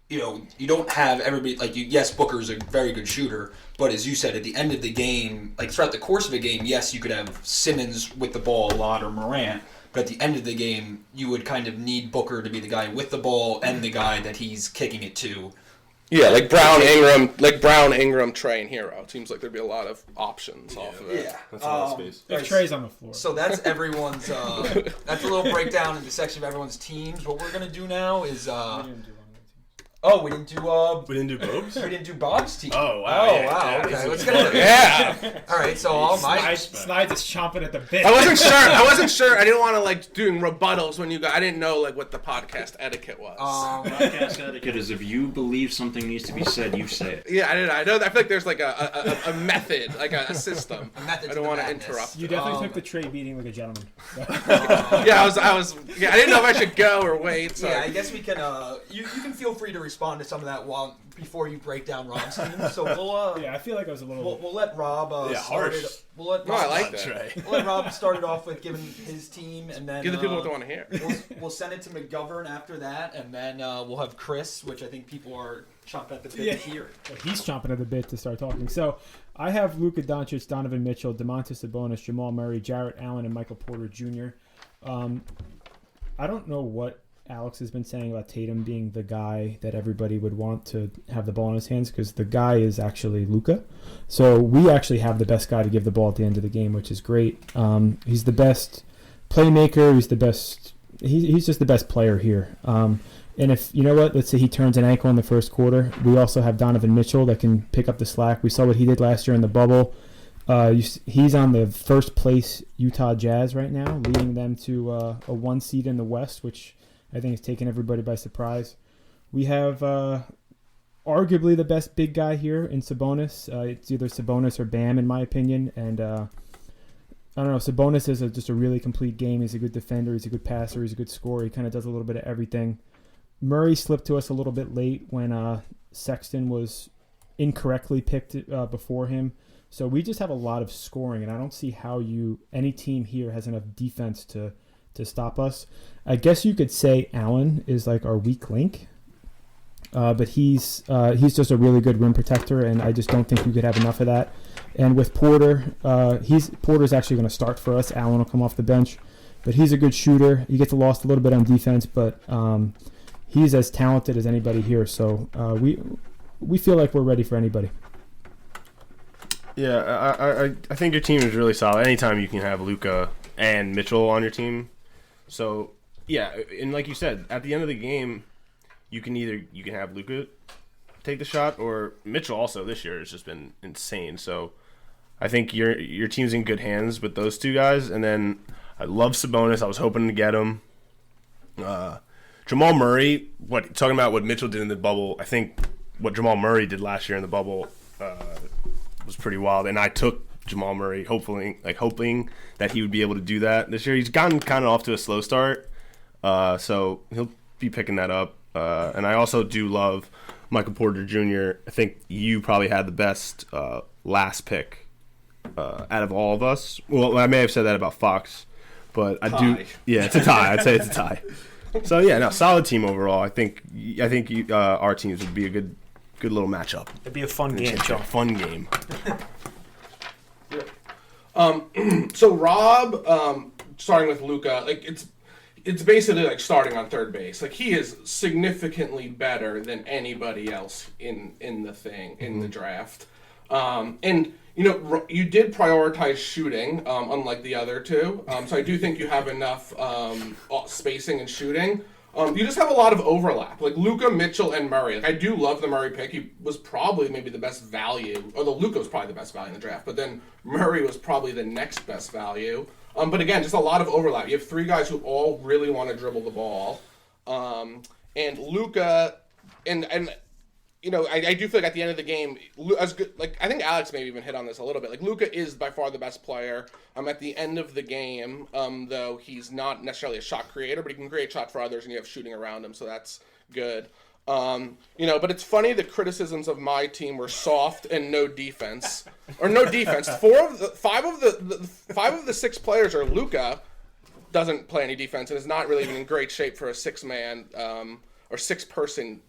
Speaker 3: you don't have everybody like you. Yes, Booker's a very good shooter, but as you said, at the end of the game, like throughout the course of a game, yes, you could have Simmons with the ball a lot or Morant, but at the end of the game, you would kind of need Booker to be the guy with the ball and the guy that he's kicking it to.
Speaker 4: Yeah, like Brown, Ingram, Trey, and Hero. It seems like there'd be a lot of options off of it.
Speaker 3: Yeah,
Speaker 5: that's a lot of space.
Speaker 2: If Trey's on the floor.
Speaker 3: So that's everyone's. That's a little breakdown in the section of everyone's teams. What we're gonna do now is. We didn't do.
Speaker 5: We didn't do Bob's?
Speaker 3: We didn't do Bob's team.
Speaker 5: Oh, wow.
Speaker 3: Wow. Okay, let's get into it.
Speaker 4: Yeah.
Speaker 3: All right, so all my.
Speaker 2: Snides is chomping at the bit.
Speaker 4: I wasn't sure. I didn't want to doing rebuttals when you got. I didn't know what the podcast etiquette was.
Speaker 1: Podcast etiquette is if you believe something needs to be said, you say it.
Speaker 4: Yeah, I know. I feel like there's like a method, like a system.
Speaker 3: A method.
Speaker 4: I don't want to interrupt.
Speaker 2: You definitely took the Trey beating like a gentleman.
Speaker 4: I was. Yeah, I didn't know if I should go or wait. So.
Speaker 3: Yeah, I guess we can. You can feel free to respond to some of that before you break down Rob's team. So we'll
Speaker 2: Yeah, I feel like I was a little.
Speaker 3: we'll let Rob start
Speaker 5: harsh.
Speaker 3: it. We'll let
Speaker 4: No, I
Speaker 3: Rob,
Speaker 4: like that.
Speaker 5: Right.
Speaker 3: we'll let Rob start it off with giving his team, and then
Speaker 4: Give the people what they want to hear.
Speaker 3: we'll send it to McGovern after that, and then we'll have Chris, which I think people are chomping at the bit to hear.
Speaker 2: Well, he's chomping at the bit to start talking. So I have Luka Doncic, Donovan Mitchell, DeMontis Sabonis, Jamal Murray, Jarrett Allen, and Michael Porter Jr. I don't know what Alex has been saying about Tatum being the guy that everybody would want to have the ball in his hands, because the guy is actually Luka. So we actually have the best guy to give the ball at the end of the game, which is great. He's the best playmaker. He's the best. He's just the best player here. And if you know what, let's say he turns an ankle in the first quarter, we also have Donovan Mitchell that can pick up the slack. We saw what he did last year in the bubble. He's on the first place Utah Jazz right now, leading them to a 1 seed in the West, which I think has taken everybody by surprise. We have arguably the best big guy here in Sabonis. It's either Sabonis or Bam, in my opinion. And I don't know, Sabonis is just a really complete game. He's a good defender. He's a good passer. He's a good scorer. He kind of does a little bit of everything. Murray slipped to us a little bit late when Sexton was incorrectly picked before him. So we just have a lot of scoring, and I don't see how any team here has enough defense to stop us. I guess you could say Allen is like our weak link, but he's just a really good rim protector, and I just don't think you could have enough of that. And with Porter, Porter's actually going to start for us. Allen will come off the bench, but he's a good shooter. He gets lost a little bit on defense, but he's as talented as anybody here. So we feel like we're ready for anybody.
Speaker 5: Yeah, I think your team is really solid. Anytime you can have Luka and Mitchell on your team. So, yeah, and like you said, at the end of the game, you can have Luka take the shot, or Mitchell also this year has just been insane. So I think your team's in good hands with those two guys. And then I love Sabonis. I was hoping to get him. Jamal Murray, talking about what Mitchell did in the bubble, I think what Jamal Murray did last year in the bubble was pretty wild, and I took Jamal Murray hoping that he would be able to do that this year. He's gotten kind of off to a slow start, so he'll be picking that up. And I also do love Michael Porter Jr. I think you probably had the best last pick out of all of us. Well, I may have said that about Fox, but I do. Yeah, it's a tie. I'd say it's a tie. So yeah, no, solid team overall. I think our teams would be a good little matchup.
Speaker 1: It'd be a fun game, Joe.
Speaker 5: Fun game.
Speaker 4: So Rob, starting with Luka, like it's basically like starting on third base. Like he is significantly better than anybody else in the draft. And you know, you did prioritize shooting, unlike the other two. So I do think you have enough spacing and shooting. You just have a lot of overlap, like Luka, Mitchell, and Murray. Like I do love the Murray pick. He was probably maybe the best value, although Luka was probably the best value in the draft. But then Murray was probably the next best value. But again, just a lot of overlap. You have three guys who all really want to dribble the ball, and Luka, and you know, I do feel like at the end of the game, as good, like I think Alex maybe even hit on this a little bit. Like Luka is by far the best player. At the end of the game, though he's not necessarily a shot creator, but he can create shot for others, and you have shooting around him, so that's good. You know, but it's funny the criticisms of my team were soft and no defense, or no defense. Five of the six players are Luka doesn't play any defense and is not really even in great shape for a six-man or six-person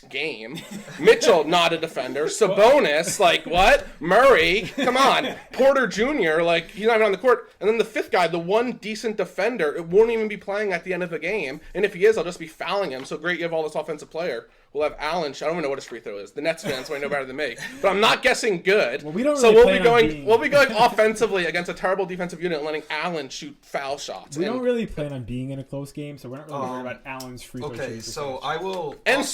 Speaker 4: game. Mitchell, not a defender. Sabonis, like what? Murray, come on. Porter Jr., like he's not even on the court. And then the fifth guy, the one decent defender, it won't even be playing at the end of the game. And if he is, I'll just be fouling him. So great, you have all this offensive player. We'll have Allen. I don't even know what his free throw is. The Nets fans might know better than me. But I'm not guessing good.
Speaker 2: Well, we don't
Speaker 4: so
Speaker 2: really
Speaker 4: we'll be going offensively against a terrible defensive unit and letting Allen shoot foul shots.
Speaker 2: We don't really plan on being in a close game, so we're not really worried about Allen's free throw.
Speaker 3: Okay, so I will.
Speaker 4: And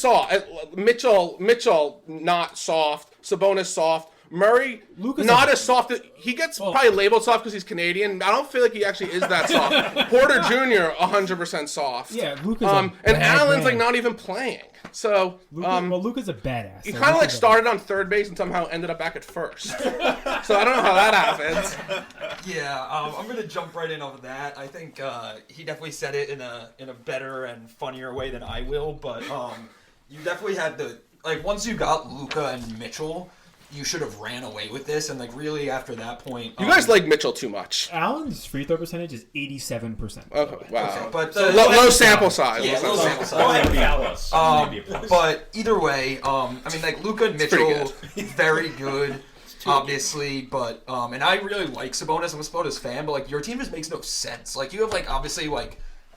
Speaker 4: Mitchell, not soft. Sabonis, soft. Murray,
Speaker 2: Luka's
Speaker 4: not as soft. He gets probably labeled soft because he's Canadian. I don't feel like he actually is that soft. Porter Jr., 100% soft.
Speaker 2: Yeah, Luka's
Speaker 4: and Allen's like not even playing. So,
Speaker 2: Luka's a badass.
Speaker 4: He kind of like started on third base and somehow ended up back at first. So I don't know how that happens.
Speaker 3: Yeah, I'm gonna jump right in off of that. I think he definitely said it in a better and funnier way than I will, but you definitely had the once you got Luka and Mitchell, you should have ran away with this, and really after that point,
Speaker 4: You guys like Mitchell too much.
Speaker 2: Allen's free throw percentage is 87%.
Speaker 4: Okay, wow.
Speaker 3: Okay, but
Speaker 4: Low sample size.
Speaker 3: Yeah, low sample
Speaker 6: Maybe
Speaker 3: size.
Speaker 6: a plus.
Speaker 3: But either way, Luka and
Speaker 4: pretty
Speaker 3: Mitchell, very good, obviously. But and I really like Sabonis. I'm a Sabonis fan, but your team just makes no sense. You have obviously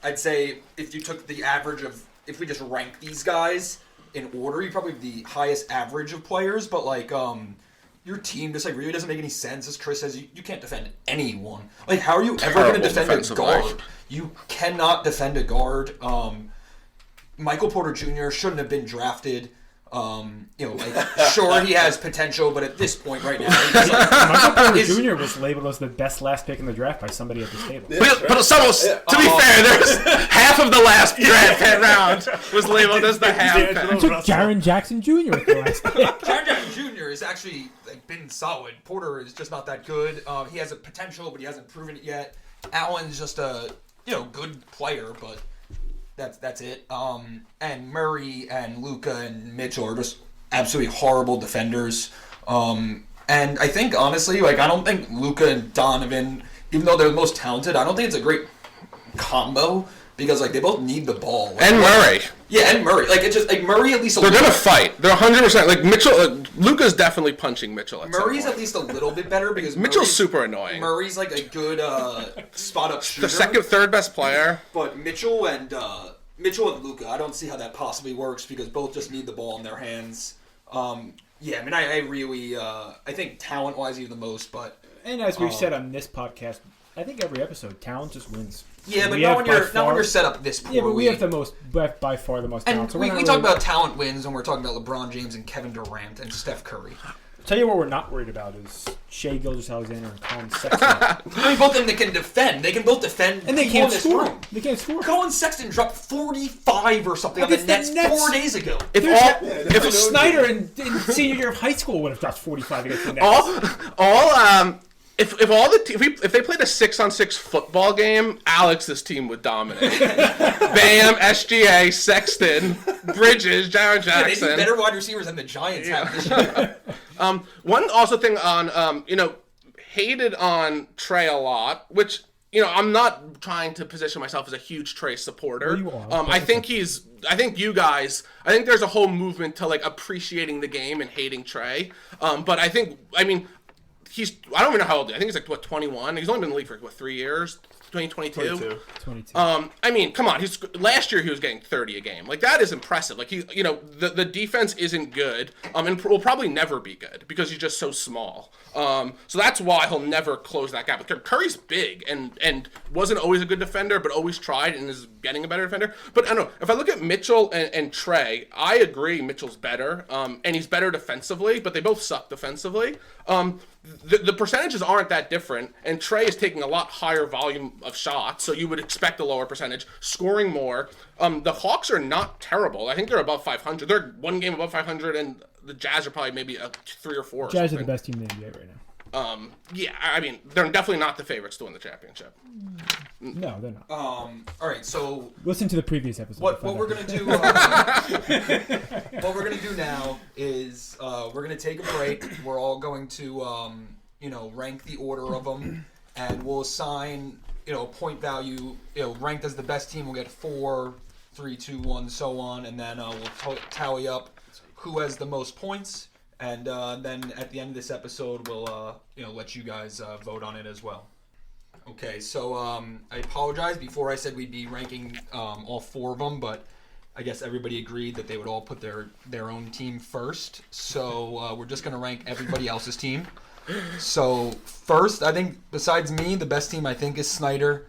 Speaker 3: I'd say if you took the average of if we just rank these guys in order, you probably have the highest average of players. But your team just really doesn't make any sense. As Chris says, you can't defend anyone. How are you ever going to defend a guard? You cannot defend a guard. Michael Porter Jr. shouldn't have been drafted. Sure, he has potential, but at this point right now, he's
Speaker 2: Michael Porter Jr. was labeled as the best last pick in the draft by somebody at this table.
Speaker 4: But it's almost, to be fair, there's half of the last draft round was labeled as the half pick.
Speaker 2: You took Jaren Jackson Jr. at the last pick.
Speaker 3: Jaren Jackson Jr. has actually been solid. Porter is just not that good. He has a potential, but he hasn't proven it yet. Allen's just a good player, but that's it. And Murray and Luka and Mitchell are just absolutely horrible defenders. And I think honestly, I don't think Luka and Donovan, even though they're the most talented, I don't think it's a great combo because they both need the ball.
Speaker 4: And Murray.
Speaker 3: Yeah, and Murray. It's just Murray at least.
Speaker 4: They're gonna fight. They're 100%. Mitchell, Luka's definitely punching Mitchell.
Speaker 3: Murray's at least a little bit better because
Speaker 4: Mitchell's super annoying.
Speaker 3: Murray's a good spot up shooter.
Speaker 4: The third best player.
Speaker 3: But Mitchell and Luka, I don't see how that possibly works because both just need the ball in their hands. I really, I think talent-wise, you're the most, but...
Speaker 2: And as we've said on this podcast, I think every episode, talent just wins.
Speaker 3: Yeah, but not when you're set up this poor.
Speaker 2: Yeah, but we have the most, by far the most talent.
Speaker 3: And we talk about talent wins when we're talking about LeBron James and Kevin Durant and Steph Curry.
Speaker 2: Tell you what we're not worried about is SHAI-GILGEOUS-ALEXAnder and Colin Sexton.
Speaker 3: Both of them, they can defend. They can both defend.
Speaker 2: And they can't score. They can't score.
Speaker 3: Colin Sexton dropped 45 or something on the Nets 4 days ago.
Speaker 2: If Snyder in senior year of high school would have dropped 45 against the Nets.
Speaker 4: If they played a 6-on-6 football game, Alex's team would dominate. Bam, SGA, Sexton, Bridges, Jaren Jackson.
Speaker 3: They need better wide receivers than the Giants have this year.
Speaker 4: One also thing on hated on Trey a lot, which I'm not trying to position myself as a huge Trey supporter.
Speaker 2: You are.
Speaker 4: I think there's a whole movement to appreciating the game and hating Trey. But I don't even know how old he is. I think he's 21. He's only been in the league for 3 years. 2022.
Speaker 2: 22.
Speaker 4: Come on. Last year he was getting 30 a game. That is impressive. The defense isn't good, and will probably never be good because he's just so small. So that's why he'll never close that gap. Curry's big and wasn't always a good defender, but always tried and is getting a better defender. But I don't know. If I look at Mitchell and Trey, I agree Mitchell's better, and he's better defensively, but they both suck defensively. The percentages aren't that different, and Trey is taking a lot higher volume of shots, so you would expect a lower percentage, scoring more. The Hawks are not terrible. I think they're above 500. They're one game above 500, and the Jazz are probably maybe a 3 or 4.
Speaker 2: Jazz are the best team in the NBA right now.
Speaker 4: They're definitely not the favorites to win the championship.
Speaker 2: No, they're not.
Speaker 3: All right, so
Speaker 2: listen to the previous episode.
Speaker 3: What we're gonna do? What we're gonna do now is we're gonna take a break. We're all going to rank the order of them, and we'll assign point value. Ranked as the best team will get 4, 3, 2, 1, so on, and then we'll tally up who has the most points. And then at the end of this episode, we'll let you guys vote on it as well. Okay, so I apologize. Before I said we'd be ranking all 4 of them, but I guess everybody agreed that they would all put their own team first. So we're just going to rank everybody else's team. So first, I think besides me, the best team I think is Snyder.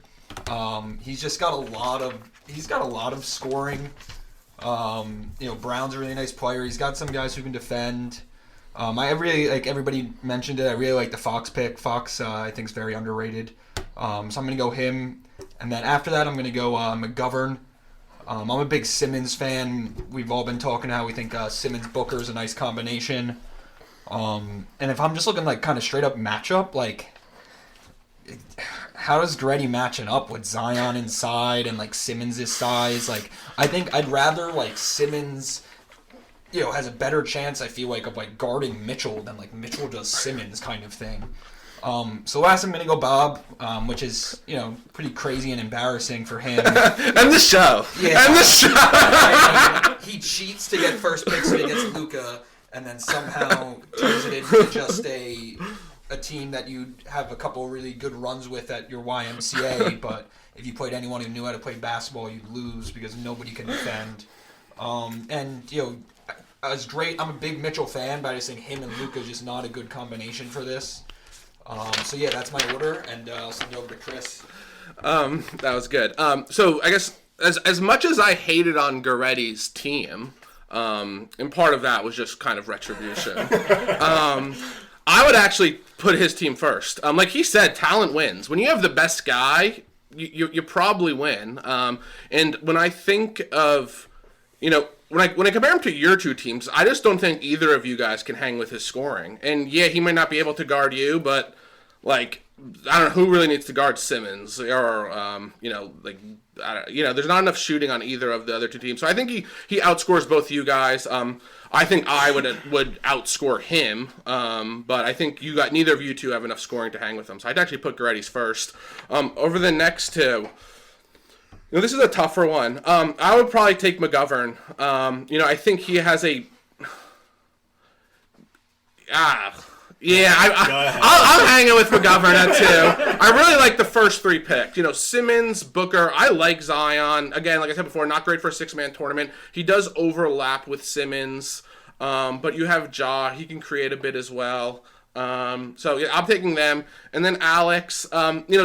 Speaker 3: He's just got a lot of scoring. Brown's a really nice player. He's got some guys who can defend. I really like, everybody mentioned it, I really like the Fox pick. Fox, I think, is very underrated. So I'm going to go him. And then after that, I'm going to go McGovern. I'm a big Simmons fan. We've all been talking how we think Simmons Booker is a nice combination. And if I'm just looking kind of straight up matchup, how does Greddy matching up with Zion inside and Simmons' size? I think I'd rather Simmons has a better chance, I feel like, of like guarding Mitchell than like Mitchell does Simmons kind of thing. So last I'm going to go Bob, which is, pretty crazy and embarrassing for him.
Speaker 4: And the show.
Speaker 3: Yeah.
Speaker 4: And the show.
Speaker 3: He cheats to get first pick so he gets Luka, and then somehow turns it into just a team that you have a couple really good runs with at your YMCA, but if you played anyone who knew how to play basketball, you'd lose because nobody can defend. As great, I'm a big Mitchell fan, but I just think him and Luka is just not a good combination for this. That's my order, and I'll send it over to Chris.
Speaker 4: That was good. So I guess as much as I hated on Goretti's team, and part of that was just kind of retribution, I would actually put his team first. Like he said, talent wins. When you have the best guy, you probably win. And when I think of, when I compare him to your two teams, I just don't think either of you guys can hang with his scoring. And yeah, he might not be able to guard you, but like, I don't know who really needs to guard Simmons or there's not enough shooting on either of the other two teams. So I think he outscores both you guys. I think I would outscore him, but I think neither of you two have enough scoring to hang with him. So I'd actually put Goretti's first. Over the next two, this is a tougher one. I would probably take McGovern. I think he has a. I'm hanging with McGovern at 2. I really like the first 3 picks. Simmons, Booker. I like Zion. Again, like I said before, not great for a 6-man tournament. He does overlap with Simmons, but you have Ja. He can create a bit as well. I'm taking them. And then Alex,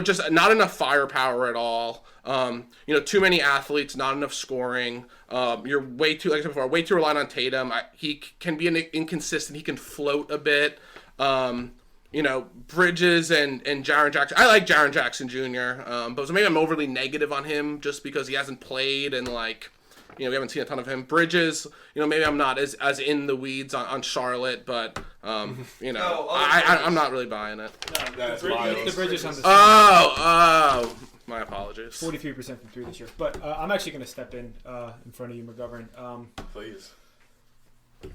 Speaker 4: just not enough firepower at all. Too many athletes, not enough scoring. You're way too, like I said before, way too reliant on Tatum. He can be inconsistent. He can float a bit. Bridges and Jaren Jackson. I like Jaren Jackson Jr., but maybe I'm overly negative on him just because he hasn't played and we haven't seen a ton of him. Bridges, maybe I'm not as in the weeds on Charlotte, but I'm not really buying it.
Speaker 2: No, the Bridges on the
Speaker 4: Oh, my apologies.
Speaker 2: 43% from 3 this year, but I'm actually going to step in front of you, McGovern.
Speaker 5: Please.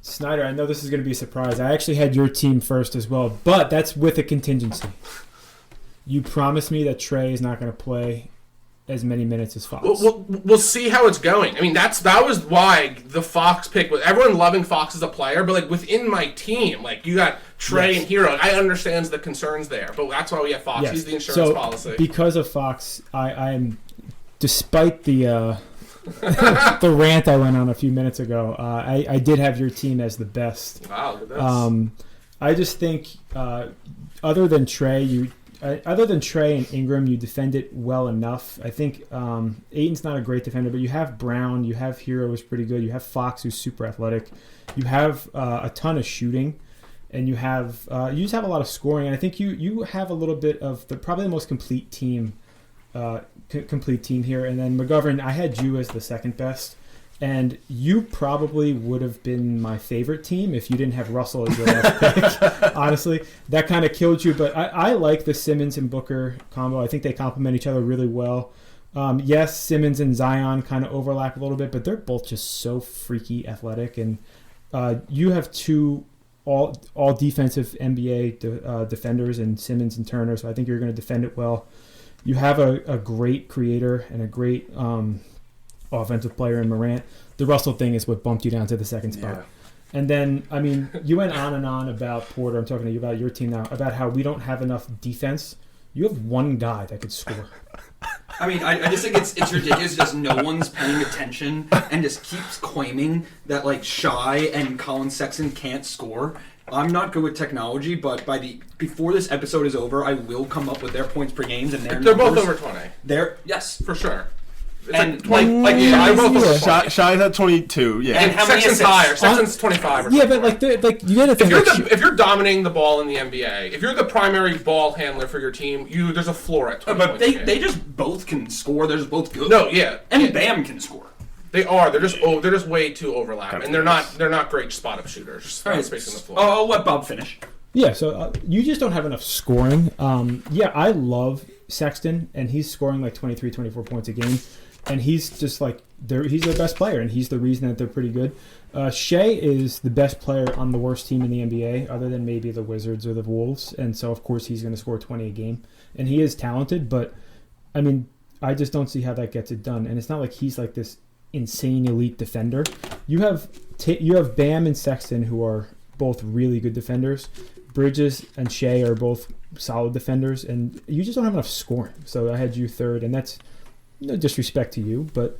Speaker 2: Snyder, I know this is going to be a surprise. I actually had your team first as well, but that's with a contingency. You promised me that Trey is not going to play as many minutes as Fox.
Speaker 4: We'll see how it's going. I mean, that was why the Fox pick was everyone loving Fox as a player, but within my team, you got Trey and Hero. I understand the concerns there, but that's why we have Fox.
Speaker 2: Yes.
Speaker 4: He's the insurance policy.
Speaker 2: Because of Fox, I am, despite the the rant I went on a few minutes ago, I did have your team as the best.
Speaker 4: Wow, look at this.
Speaker 2: I just think other than Trey and Ingram, you defend it well enough. I think Ayton's not a great defender, but you have Brown, you have Hero, who's pretty good, you have Fox, who's super athletic, you have a ton of shooting, and you just have a lot of scoring. And I think you have a little bit of probably the most complete team. Complete team here. And then McGovern, I had you as the second best, and you probably would have been my favorite team if you didn't have Russell as your last pick. Honestly, that kind of killed you, but I like the Simmons and Booker combo. I think they complement each other really well. Yes, Simmons and Zion kind of overlap a little bit, but they're both just so freaky athletic, and you have 2 all defensive NBA defenders in Simmons and Turner, so I think you're going to defend it well. You have a great creator and a great offensive player in Morant. The Russell thing is what bumped you down to the second spot.
Speaker 5: Yeah.
Speaker 2: And then, you went on and on about Porter. I'm talking to you about your team now, about how we don't have enough defense. You have one guy that could score.
Speaker 3: I just think it's ridiculous. Just no one's paying attention and just keeps claiming that SHAI and Colin Sexton can't score. I'm not good with technology, but before this episode is over, I will come up with their points per games and their
Speaker 4: They're
Speaker 3: numbers.
Speaker 4: both over 20.
Speaker 3: Yes,
Speaker 4: For sure. It's
Speaker 3: and
Speaker 4: 20,
Speaker 3: Shai
Speaker 4: both over 20.
Speaker 5: Shai's at 22, yeah.
Speaker 3: And how many
Speaker 4: Sexton's
Speaker 3: assists?
Speaker 4: higher. Sexton's 25 or
Speaker 2: Yeah,
Speaker 4: something.
Speaker 2: but you got to think.
Speaker 4: If you're dominating the ball in the NBA, if you're the primary ball handler for your team, there's a floor at 20
Speaker 3: But
Speaker 4: points a game.
Speaker 3: they just both can score. They're just both good.
Speaker 4: No, yeah.
Speaker 3: And
Speaker 4: yeah.
Speaker 3: Bam can score.
Speaker 4: They are. They're just way too overlapping, and they're not great spot up shooters.
Speaker 3: All right,
Speaker 4: Spacing the floor.
Speaker 3: I'll let Bob finish.
Speaker 2: Yeah, so you just don't have enough scoring. I love Sexton, and he's scoring like 23, 24 points a game, and he's just like he's their best player, and he's the reason that they're pretty good. SHAI is the best player on the worst team in the NBA, other than maybe the Wizards or the Wolves, and so of course he's going to score 20 a game, and he is talented, but I mean, I just don't see how that gets it done, and it's not like he's like this insane elite defender. You have Bam and Sexton, who are both really good defenders. Bridges and SHAI are both solid defenders, and you just don't have enough scoring. So I had you third, and that's no disrespect to you, but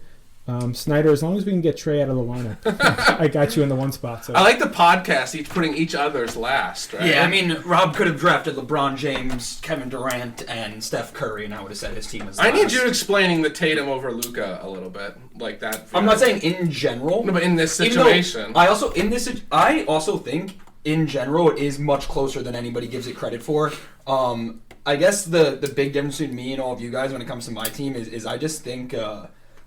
Speaker 2: Snyder, as long as we can get Trey out of the lineup, I got you in the one spot. So.
Speaker 4: I like the podcast, each putting each other's last, right?
Speaker 3: Yeah, I mean, Rob could have drafted LeBron James, Kevin Durant, and Steph Curry, and I would have said his team was last.
Speaker 4: I need you explaining the Tatum over Luka a little bit, like that.
Speaker 3: I'm not saying in general.
Speaker 4: No, but in this situation.
Speaker 3: I also think in general it is much closer than anybody gives it credit for. I guess the big difference between me and all of you guys when it comes to my team is I just think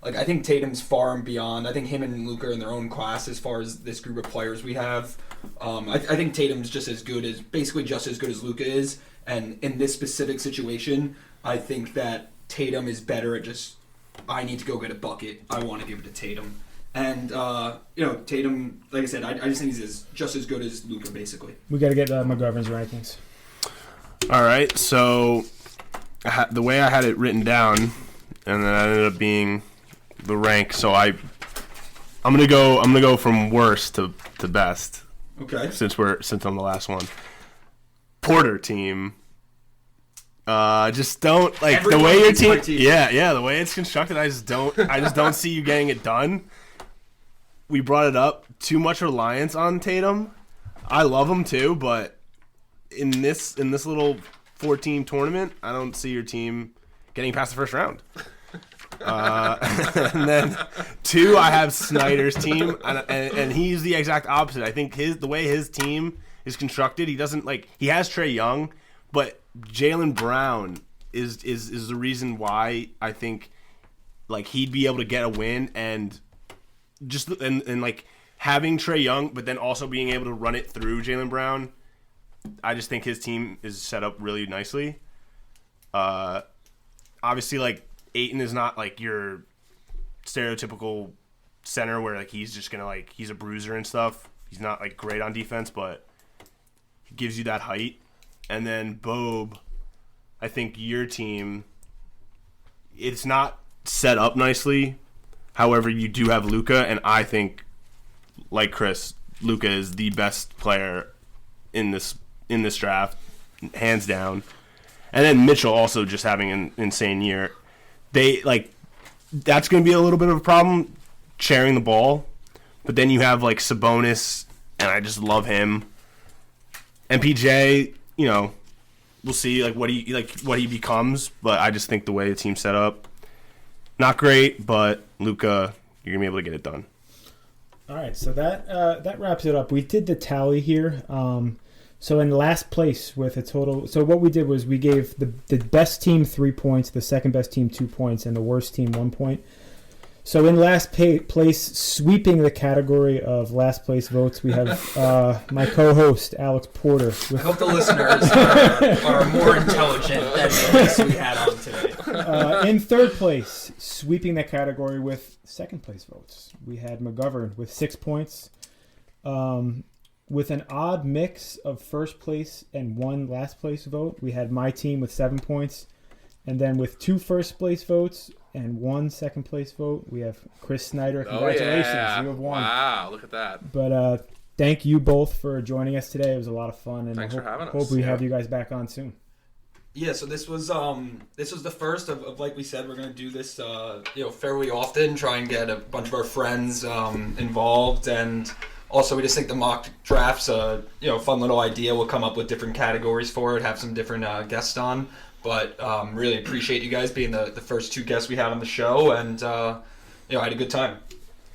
Speaker 3: I think Tatum's far and beyond. I think him and Luka are in their own class as far as this group of players we have. I think Tatum's basically just as good as Luka is, and in this specific situation, I think that Tatum is better at just, I need to go get a bucket, I want to give it to Tatum. And, Tatum, like I said, I just think he's just as good as Luka, basically.
Speaker 2: We got to get McGovern's rankings.
Speaker 5: All right, so the way I had it written down, and then I ended up being the rank. So I'm gonna go from worst to best.
Speaker 3: Okay.
Speaker 5: Since I'm the last one. Porter team. Just don't like
Speaker 3: Everyone
Speaker 5: the way your
Speaker 3: team.
Speaker 5: Yeah, the way it's constructed. I just don't see you getting it done. We brought it up. Too much reliance on Tatum. I love him too, but in this little 4-team tournament, I don't see your team getting past the first round. And then 2, I have Snyder's team, and he's the exact opposite. I think the way his team is constructed, he has Trae Young, but Jaylen Brown is the reason why I think like he'd be able to get a win, and just and like having Trae Young, but then also being able to run it through Jaylen Brown. I just think his team is set up really nicely. Obviously, like Ayton is not like your stereotypical center where like he's just gonna like he's a bruiser and stuff. He's not like great on defense, but he gives you that height. And then Bob, I think your team, it's not set up nicely. However, you do have Luka, and I think, like Chris, Luka is the best player in this draft, hands down. And then Mitchell also just having an insane year. That's going to be a little bit of a problem sharing the ball. But then you have like Sabonis, and I just love him. MPJ, we'll see what he becomes, but I just think the way the team's set up, not great, but Luka, you're going to be able to get it done.
Speaker 2: All right, so that wraps it up. We did the tally here. So in last place with a total... So what we did was we gave the best team 3 points, the second best team 2 points, and the worst team 1 point. So in last place, sweeping the category of last place votes, we have my co-host, Alex Porter.
Speaker 3: I hope the listeners are more intelligent than the guests we had on today.
Speaker 2: In third place, sweeping the category with second place votes, we had McGovern with 6 points. With an odd mix of first place and 1 last place vote, we had my team with 7 points. And then with 2 first place votes and 1 second place vote, we have Chris Snyder. Congratulations, you have won.
Speaker 4: Wow, look at that.
Speaker 2: But thank you both for joining us today. It was a lot of fun, and
Speaker 4: Thanks for having us.
Speaker 2: Hope we have you guys back on soon.
Speaker 3: Yeah, so this was the first of like we said, we're gonna do this fairly often, try and get a bunch of our friends involved, and also we just think the mock drafts fun little idea. We'll come up with different categories for it, have some different guests on, but really appreciate you guys being the first 2 guests we had on the show, and I had a good time.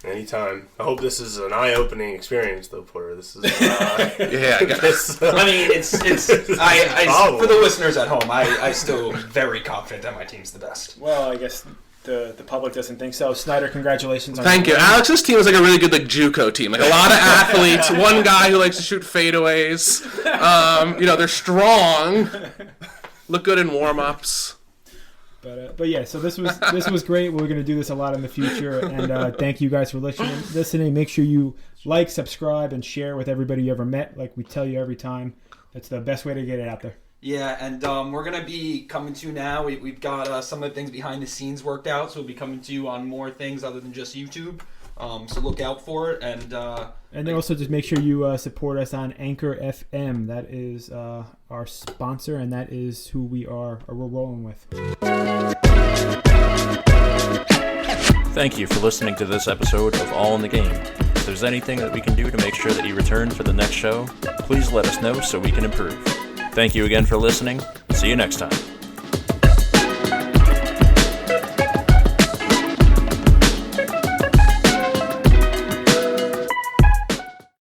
Speaker 5: Anytime. I hope this is an eye-opening experience, though, Porter. This is
Speaker 4: yeah.
Speaker 3: I mean, it's for the listeners at home. I still very confident that my team's the best.
Speaker 2: Well, I guess the public doesn't think so. Snyder, congratulations on
Speaker 4: Thank you. Alex's team is like a really good JUCO team. Like a lot of athletes. One guy who likes to shoot fadeaways. They're strong. Look good in warm-ups.
Speaker 2: But yeah, so this was great. We're gonna do this a lot in the future, and thank you guys for listening. Make sure you like, subscribe, and share with everybody you ever met. Like we tell you every time, that's the best way to get it out there.
Speaker 3: Yeah, and we're going to be coming to you now. We've got some of the things behind the scenes worked out, so we'll be coming to you on more things other than just YouTube. So look out for it. And
Speaker 2: then also just make sure you support us on Anchor FM. That is our sponsor, and that is who we're rolling with.
Speaker 1: Thank you for listening to this episode of All in the Game. If there's anything that we can do to make sure that you return for the next show, please let us know so we can improve. Thank you again for listening. See you next time.